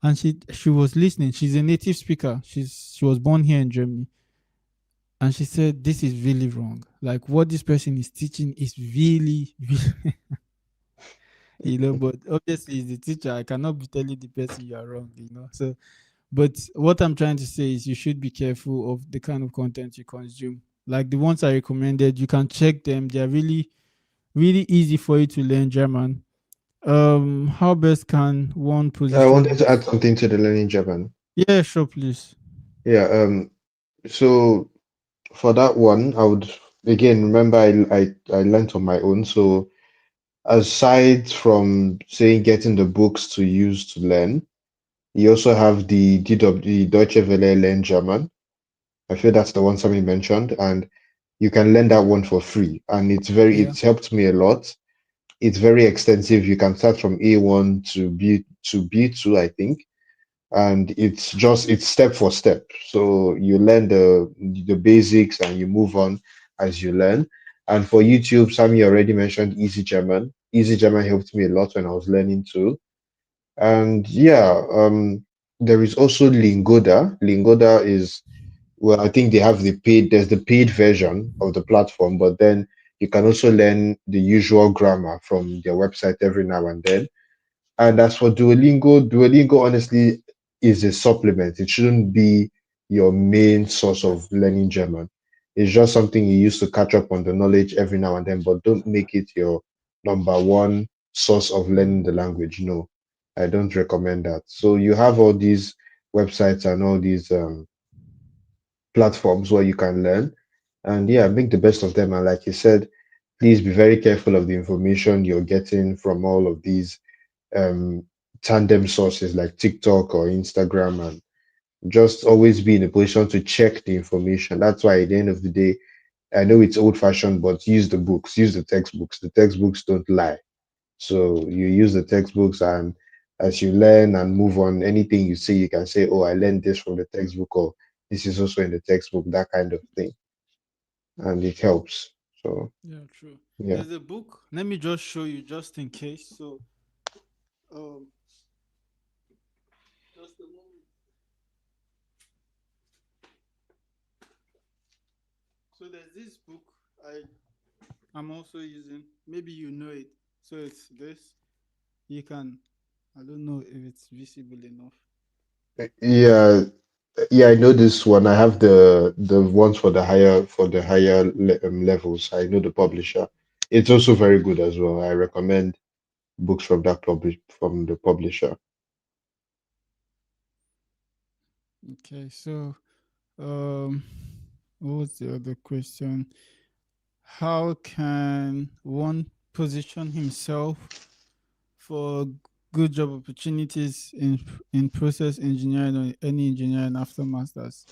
and she was listening. She's a native speaker. She was born here in Germany, and she said this is really wrong. Like what this person is teaching is really, really, but obviously it's the teacher. I cannot be telling the person you are wrong. So, but what I'm trying to say is you should be careful of the kind of content you consume. Like the ones I recommended, you can check them. They are really, really easy for you to learn German. How best can one I position wanted to this? add something to the learning German. Yeah, sure, please. Yeah. So for that one, I would again remember I learned on my own. So aside from saying getting the books to use to learn, you also have the DW, Deutsche Welle Learn German. I feel that's the one somebody mentioned, and you can learn that one for free. And Yeah. it's helped me a lot. It's very extensive. You can start from A1 to B2, I think, and it's step for step. So you learn the basics and you move on as you learn. And for YouTube, Sammy already mentioned Easy German. Easy German helped me a lot when I was learning too. And yeah, there is also Lingoda. Lingoda is, well, I think there's the paid version of the platform, but then you can also learn the usual grammar from their website every now and then. And as for Duolingo, Duolingo honestly is a supplement. It shouldn't be your main source of learning German. It's just something you use to catch up on the knowledge every now and then, but don't make it your number one source of Mm. learning the language. No, I don't recommend that. So you have all these websites and all these platforms where you can learn. And yeah, make the best of them. And like you said, please be very careful of the information you're getting from all of these um, tandem sources like TikTok or Instagram, and just always be in a position to check the information. That's why at the end of the day, I know it's old fashioned, but use the books, use the textbooks. The textbooks don't lie. So you use the textbooks, and as you learn and move on, anything you see, you can say, oh, I learned this from the textbook, or this is also in the textbook, that kind of thing. And it helps. So Yeah, true. yeah. There's a book. Let me just show you, just in case. So, um, just a moment. So there's this book I'm also using. Maybe you know it. So it's this. You can. I don't know if it's visible enough. Yeah, yeah, I know this one. I have the ones for the higher levels. I know the publisher. It's also very good as well. I recommend books from from the publisher. Okay. So, um, what was the other question? How can one position himself for good job opportunities in process engineering or any engineering after masters?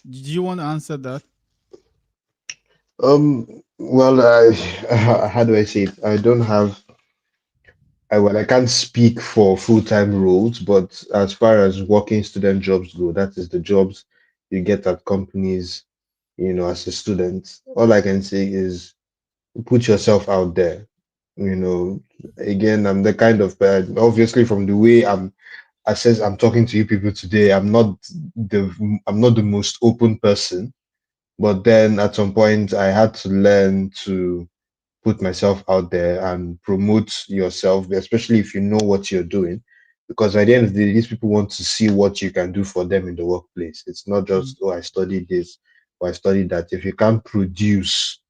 Did you want to answer that? Well, I how do I say it? I don't have I can't speak for full-time roles, but as far as working student jobs go, that is the jobs you get at companies, as a student. All I can say is put yourself out there. You know, again, I'm the kind of obviously from the way I'm talking to you people today, the I'm not the most open person, but then at some point I had to learn to put myself out there and promote yourself, especially if you know what you're doing. Because at the end of the day, these people want to see what you can do for them in the workplace. It's not Mm. just, oh, I studied this or I studied that. If you can't produce,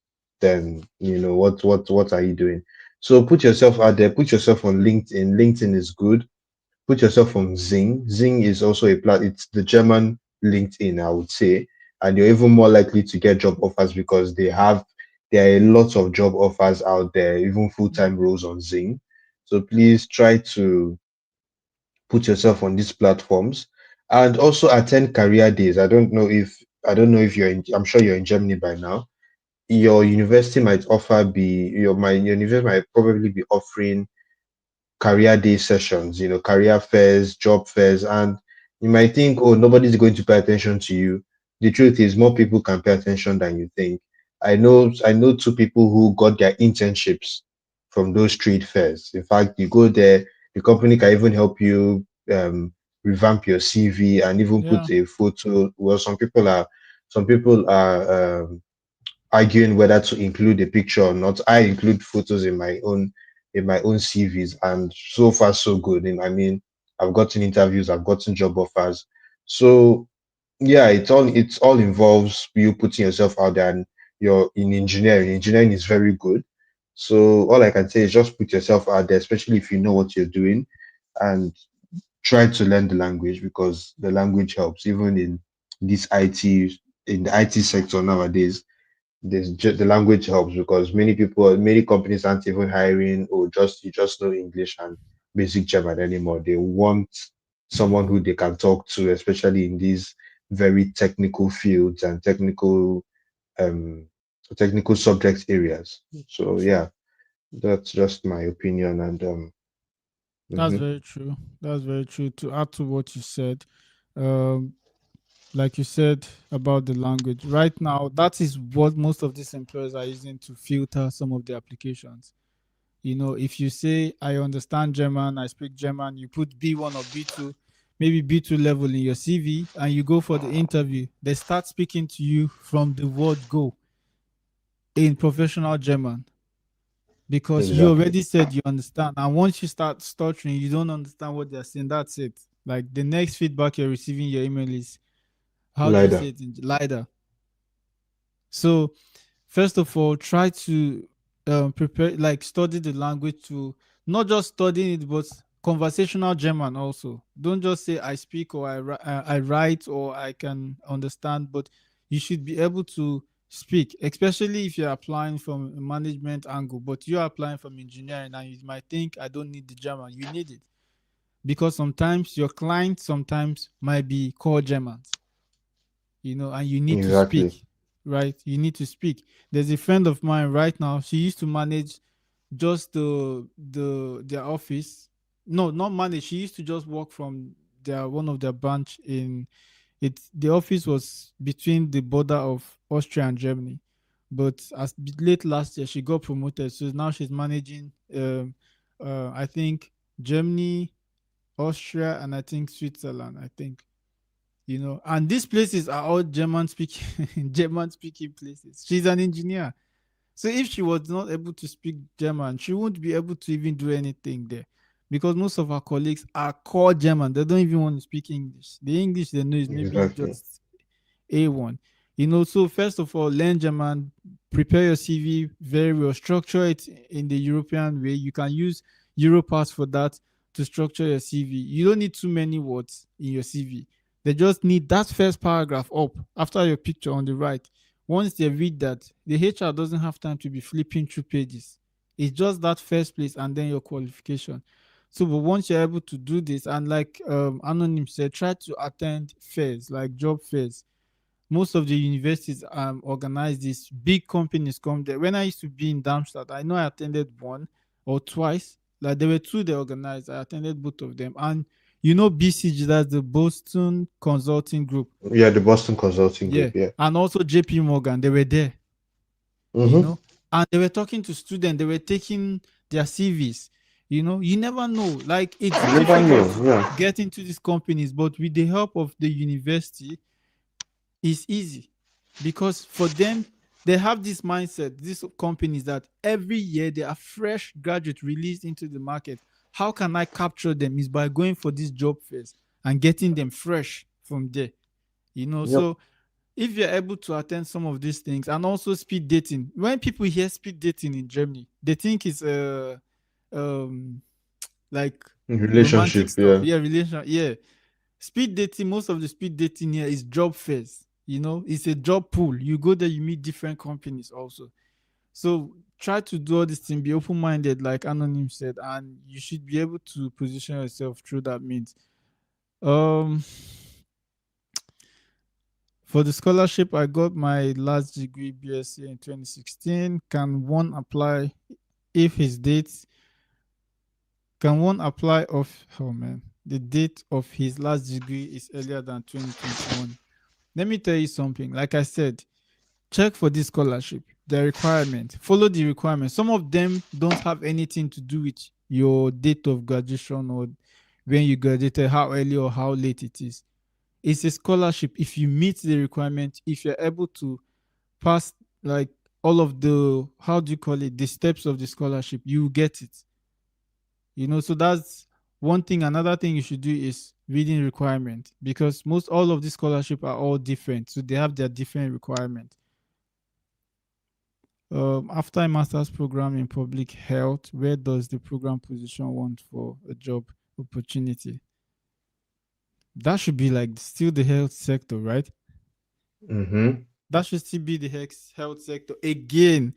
then what are you doing? So put yourself out there, put yourself on LinkedIn. LinkedIn is good. Put yourself on Zing. Zing is also it's the German LinkedIn, I would say, and you're even more likely to get job offers because there are a lot of job offers out there, even Mm. full-time roles on Zing. So please try to put yourself on these platforms and also attend career days. I don't know if I'm sure you're in Germany by now. Your university might your university might probably be offering career day sessions, career fairs, job fairs, and you might think, oh, nobody's going to pay attention to you. The truth is, more people can pay attention than you think. I know two people who got their internships from those trade fairs. In fact, you go there, the company can even help you revamp your CV and even Yeah. put a photo. Well, some people are arguing whether to include a picture or not. I include photos in my own CVs, and so far so good. And I mean, I've gotten interviews, I've gotten job offers. So yeah, it's all involves you putting yourself out there, and you're in engineering. Engineering is very good. So all I can say is just put yourself out there, especially if you know what you're doing, and try to learn the language because the language helps even in this IT in the IT sector nowadays. the language helps because many companies aren't even hiring or just you just know English and basic German anymore. They want someone who they can talk to, especially in these very technical fields and um technical subject areas. So yeah, that's just my opinion. And That's mhm, very true. That's very true. To add to what you said, um, like you said about the language, right now, that is what most of these employers are using to filter some of the applications. You know, if you say, I understand German, I speak German, you put B1 or B2, maybe B2 level in your CV, and you go for the interview, they start speaking to you from the word go in professional German because you exactly. already said you understand. And once you start stuttering, you don't understand what they're saying. That's it. Like the next feedback you're receiving in your email is, how do you say Leider. it in LIDA? So first of all, try to prepare, like study the language, to not just studying it, but conversational German also. Don't just say I speak or I write or I can understand, but you should be able to speak, especially if you're applying from a management angle, but you're applying from engineering and you might think I don't need the German. You need it because sometimes your clients sometimes might be core Germans, and you need to Exactly. speak, right? You need to speak. There's a friend of mine right now. She used to manage just their office. No, not manage. She used to just work from their one of their branch in it. The office was between the border of Austria and Germany. But as late last year, she got promoted. So now she's managing, I think, Germany, Austria, and I think Switzerland. I think, and these places are all German speaking German speaking places. She's an engineer, so if she was not able to speak German, she won't be able to even do anything there, because most of our colleagues are core German. They don't even want to speak English. The English they know is maybe Exactly. just A1. So first of all, learn German, prepare your CV very well, structure it in the European way. You can use Europass for that to structure your CV. You don't need too many words in your CV. They just need that first paragraph up after your picture on the right. Once they read that, the HR doesn't have time to be flipping through pages. It's just that first place and then your qualification. So, but once you're able to do this, and like Anonym said, try to attend fairs, like job fairs. Most of the universities organize this. Big companies come there. When I used to be in Darmstadt, I know I attended one or twice. Like there were two they organized. I attended both of them. And BCG, that's the Boston Consulting Group. Yeah, the Boston Consulting Yeah. Group. Yeah. And also JP Morgan, they were there, you Mm-hmm. know. And they were talking to students, they were taking their CVs. You never know. Like it's You never difficult know. to Yeah. get into these companies, but with the help of the university, it's easy, because for them, they have this mindset, these companies, that every year there are fresh graduates released into the market. How can I capture them? Is by going for this job fairs and getting them fresh from there. Yep. So if you're able to attend some of these things, and also speed dating. When people hear speed dating in Germany, they think it's um like romantic Relationship. stuff. Yeah. Yeah, relation. Yeah, speed dating. Most of the speed dating here is job fairs. It's a job pool. You go there, you meet different companies also. So try to do all this thing. Be open minded, like Anonym said, and you should be able to position yourself through that means. Um, For the scholarship, I got my last degree BSc in 2016. If his dates can one apply of oh man, the date of his last degree is earlier than 2021. Let me tell you something. Like I said, check for this scholarship, the requirement. Follow the requirement. Some of them don't have anything to do with your date of graduation or when you graduated, how early or how late it is. It's a scholarship. If you meet the requirement, if you're able to pass, like, all of the, how do you call it, the steps of the scholarship, you get it. So that's one thing. Another thing you should do is reading requirement, because most all of these scholarship are all different, so they have their different requirement. After a master's program in public health, where does the program position want for a job opportunity? That should be like still the health sector, right? Mm-hmm. That should still be the health sector. Again,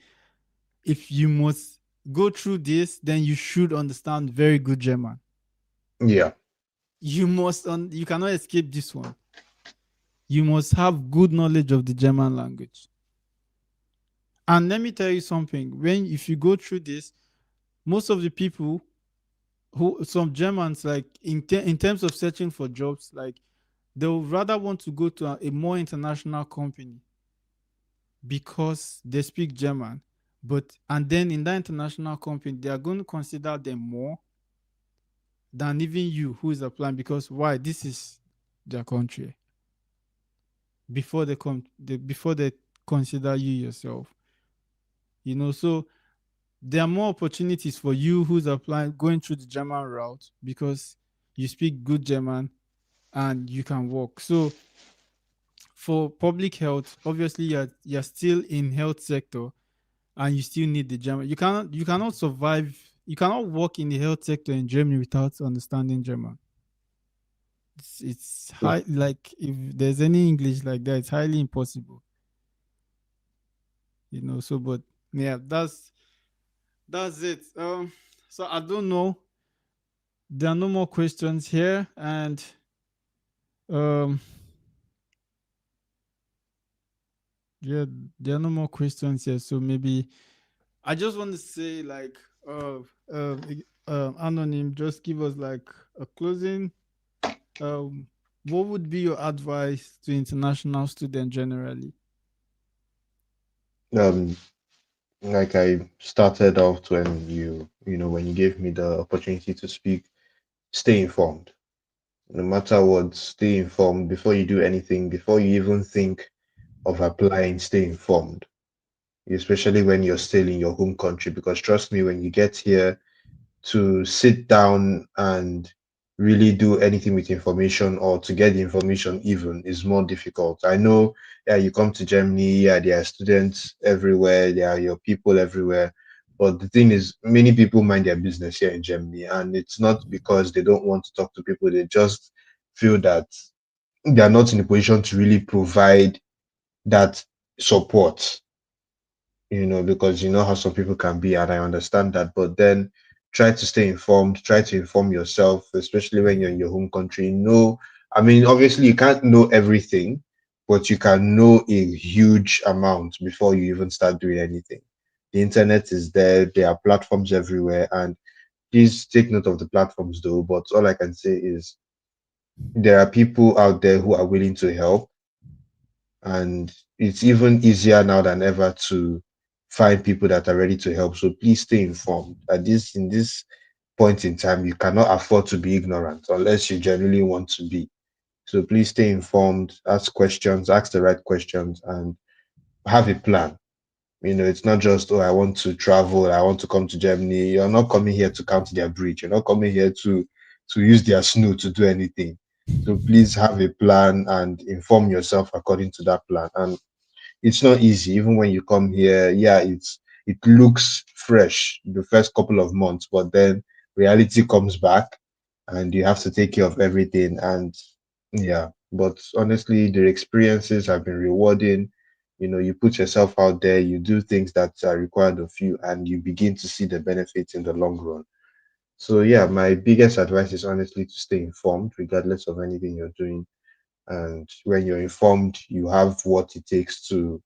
if you must go through this, then you should understand very good German. Yeah. You cannot escape this one. You must have good knowledge of the German language. And let me tell you something. When if you go through this, most of the people who some Germans like in terms of searching for jobs, like they'll rather want to go to a more international company because they speak German. But and then in that international company, they are going to consider them more than even you who is applying because why? This is their country. Before they consider you yourself. So there are more opportunities for you who's applying going through the German route because you speak good German and you can work. So for public health, obviously you're still in health sector and you still need the German. You cannot survive. You cannot work in the health sector in Germany without understanding German. It's high like if there's any English like that, it's highly impossible. So but yeah, that's it. So I don't know. There are no more questions here, and um, yeah, there are no more questions here. So maybe I just want to say, like, anonym, just give us like a closing. Um, what would be your advice to international students generally? Um, like I started off when when you gave me the opportunity to speak, stay informed. No matter what, stay informed before you do anything, before you even think of applying, stay informed, especially when you're still in your home country. Because trust me, when you get here, to sit down and really do anything with information or to get the information even is more difficult. I know, yeah, you come to Germany, yeah, there are students everywhere, there are your people everywhere. But the thing is, many people mind their business here in Germany, and it's not because they don't want to talk to people, they just feel that they are not in a position to really provide that support, because you know how some people can be, and I understand that. But then try to stay informed, try to inform yourself, especially when you're in your home country. I mean, obviously, you can't know everything, but you can know a huge amount before you even start doing anything. The internet is there, there are platforms everywhere, and please take note of the platforms though. But all I can say is there are people out there who are willing to help, and it's even easier now than ever to find people that are ready to help. So please stay informed. At this in this point in time, you cannot afford to be ignorant unless you genuinely want to be. So please stay informed, ask questions, ask the right questions, and have a plan. It's not just, oh, I want to travel, I want to come to Germany. You're not coming here to count their bridge. You're not coming here to use their snow to do anything. So please have a plan and inform yourself according to that plan. And it's not easy. Even when you come here, yeah, it looks fresh the first couple of months, but then reality comes back and you have to take care of everything. And yeah, but honestly, the experiences have been rewarding. You put yourself out there, you do things that are required of you, and you begin to see the benefits in the long run. So yeah, my biggest advice is honestly to stay informed regardless of anything you're doing. And when you're informed, you have what it takes to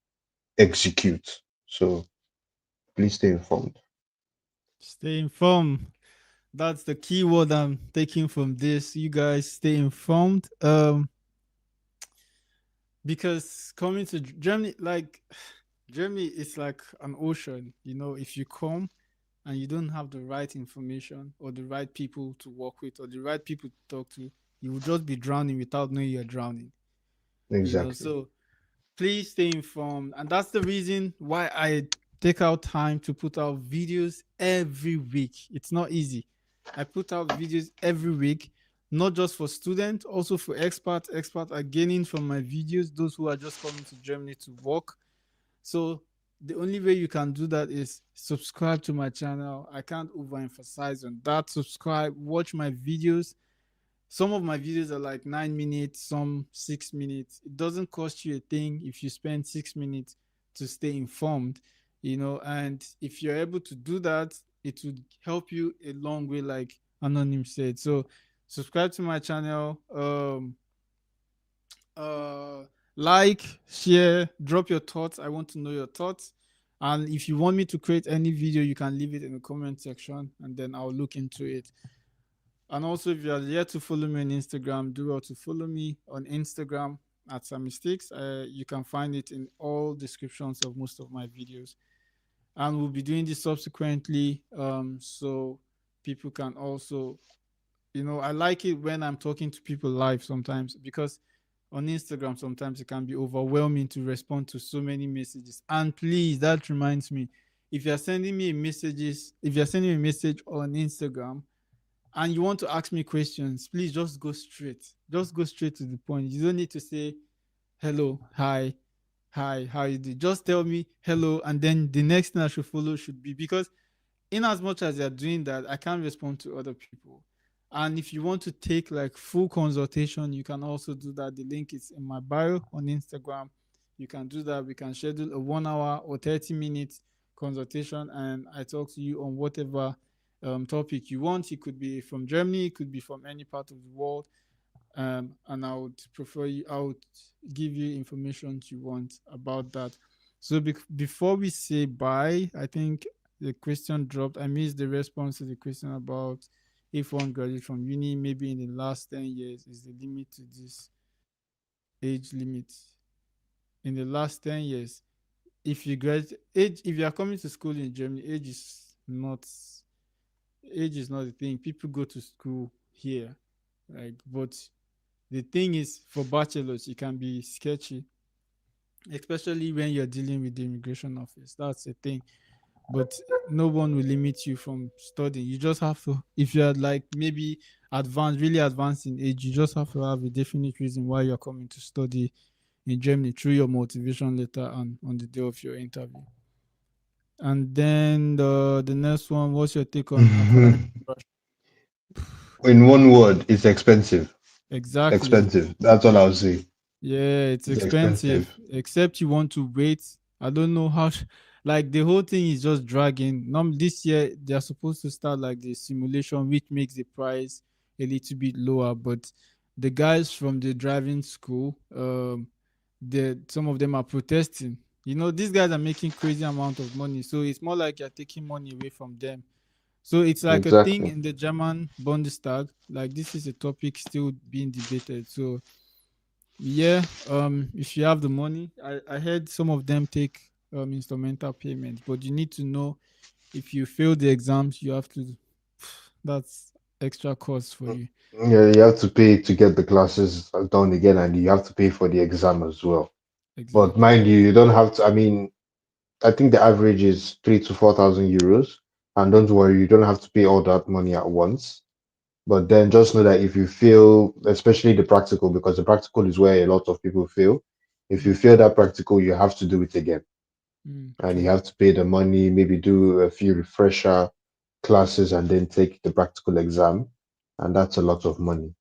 execute. So please stay informed. Stay informed. That's the key word I'm taking from this. You guys stay informed. Because coming to Germany, like Germany is like an ocean. If you come and you don't have the right information or the right people to work with or the right people to talk to, you will just be drowning without knowing you're drowning. Exactly. So please stay informed. And that's the reason why I take out time to put out videos every week. It's not easy. I put out videos every week, not just for students, also for experts. Experts are gaining from my videos, those who are just coming to Germany to work. So the only way you can do that is subscribe to my channel. I can't overemphasize on that. Subscribe, watch my videos. Some of my videos are like 9 minutes, some 6 minutes. It doesn't cost you a thing if you spend 6 minutes to stay informed, and if you're able to do that, it would help you a long way, like Anonym said. So subscribe to my channel. Uh like, share, drop your thoughts. I want to know your thoughts. And if you want me to create any video, you can leave it in the comment section and then I'll look into it. And also, if you are yet to follow me on Instagram, do well to follow me on Instagram at some mistakes. You can find it in all descriptions of most of my videos. And we'll be doing this subsequently, so people can also, I like it when I'm talking to people live sometimes, because on Instagram sometimes it can be overwhelming to respond to so many messages. And please, that reminds me, if you're sending me a message on Instagram and you want to ask me questions, please just go straight. Just go straight to the point. You don't need to say hello, hi, how you do. Just tell me hello, and then the next thing I should follow should be, because in as much as you're doing that, I can't respond to other people. And if you want to take like full consultation, you can also do that. The link is in my bio on Instagram. You can do that. We can schedule a 1 hour or 30 minutes consultation, and I talk to you on whatever topic you want. It could be from Germany, it could be from any part of the world, and I would give you information you want about that. So before we say bye, I think the question dropped. I missed the response to the question about if one graduates from uni, maybe in the last 10 years, is the limit to this age limit. In the last 10 years, if you are coming to school in Germany, age is not the thing. People go to school here, like, but the thing is, for bachelors, it can be sketchy, especially when you're dealing with the immigration office. That's the thing. But no one will limit you from studying. You just have to, if you're like maybe advanced, really advanced in age, you just have to have a definite reason why you're coming to study in Germany through your motivation letter and on the day of your interview. And then the next one, what's your take on academic rush? In one word, it's expensive. Exactly. Expensive. That's all I'll say. Yeah, it's It's expensive. expensive. Except you want to wait. I don't know how. Like the whole thing is just dragging. This year they are supposed to start like the simulation, which makes the price a little bit lower. But the guys from the driving school, some of them are protesting. These guys are making crazy amount of money, so it's more like you're taking money away from them. So it's like a thing Exactly. in the German Bundestag. Like this is a topic still being debated. So yeah, if you have the money, I heard some of them take instrumental payments, but you need to know, if you fail the exams, you have to. That's extra cost for you. Yeah, you have to pay to get the classes done again, and you have to pay for the exam as well. But Exactly. mind you, you don't have to. I mean, I think the average is 3 to 4,000 euros, and don't worry, you don't have to pay all that money at once. But then just know that if you fail, especially the practical, because the practical is where a lot of people fail. If you Mm, fail that practical, you have to do it again, and you true. have to pay the money, maybe do a few refresher classes, and then take the practical exam, and that's a lot of money.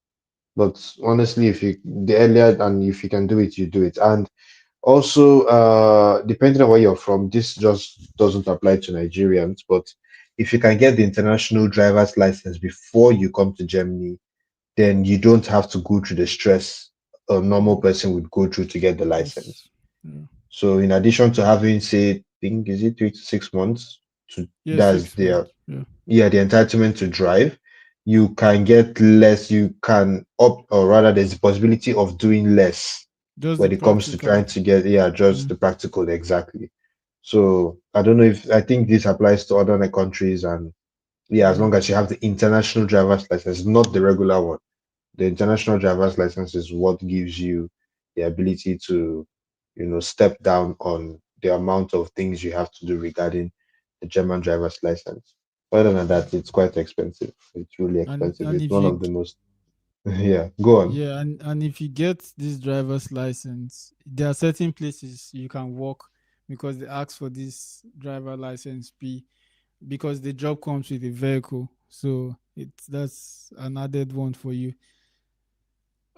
But honestly, if you the earlier and if you can do it, you do it. And also, depending on where you're from, this just doesn't apply to Nigerians. But if you can get the international driver's license before you come to Germany, then you don't have to go through the stress a normal Mm, person would go through to get the license. yes. Yeah. So, in addition to having, say, think is it 3 to 6 months to Yeah. that's 6 months. their Yeah. yeah the entitlement to drive, you can get less. You can opt, or rather, there's the possibility of doing less Just the when it comes to practical. trying to get just Mm, the practical exactly. So I don't know if I think this applies to other countries, and yeah, as mm, long as you have the international driver's license, not the regular one. The international driver's license is what gives you the ability to, step down on the amount of things you have to do regarding the German driver's license. Other than mm. that, it's quite expensive. It's really And expensive. and It's if one you of the most, yeah, go on. Yeah, and if you get this driver's license, there are certain places you can work because they ask for this driver license P, because the job comes with a vehicle. So that's an added one for you.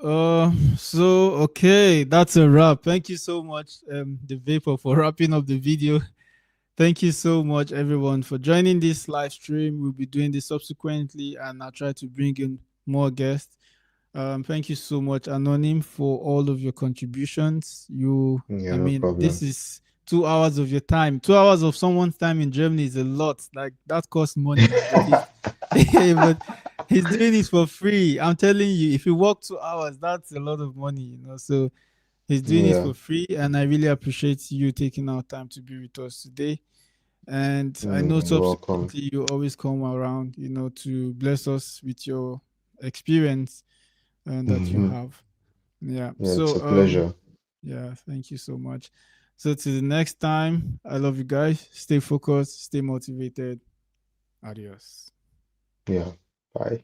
So okay, that's a wrap. Thank you so much, the Vapor, for wrapping up the video. Thank you so much, everyone, for joining this live stream. We'll be doing this subsequently, and I'll try to bring in more guests. Thank you so much, Anonym, for all of your contributions. Yeah, I no mean, this problem. is 2 hours of your time. 2 hours of someone's time in Germany is a lot. Like that costs money, but he's but he's doing it for free. I'm telling you, if you work 2 hours, that's a lot of money. So he's doing it Yeah. for free, and I really appreciate you taking our time to be with us today. And I know You're welcome. subsequently you always come around, to bless us with your experience that you Yeah, have. Yeah. it's So a pleasure. yeah, thank you so much. So till the next time, I love you guys. Stay focused, stay motivated. Adios. Yeah. Bye.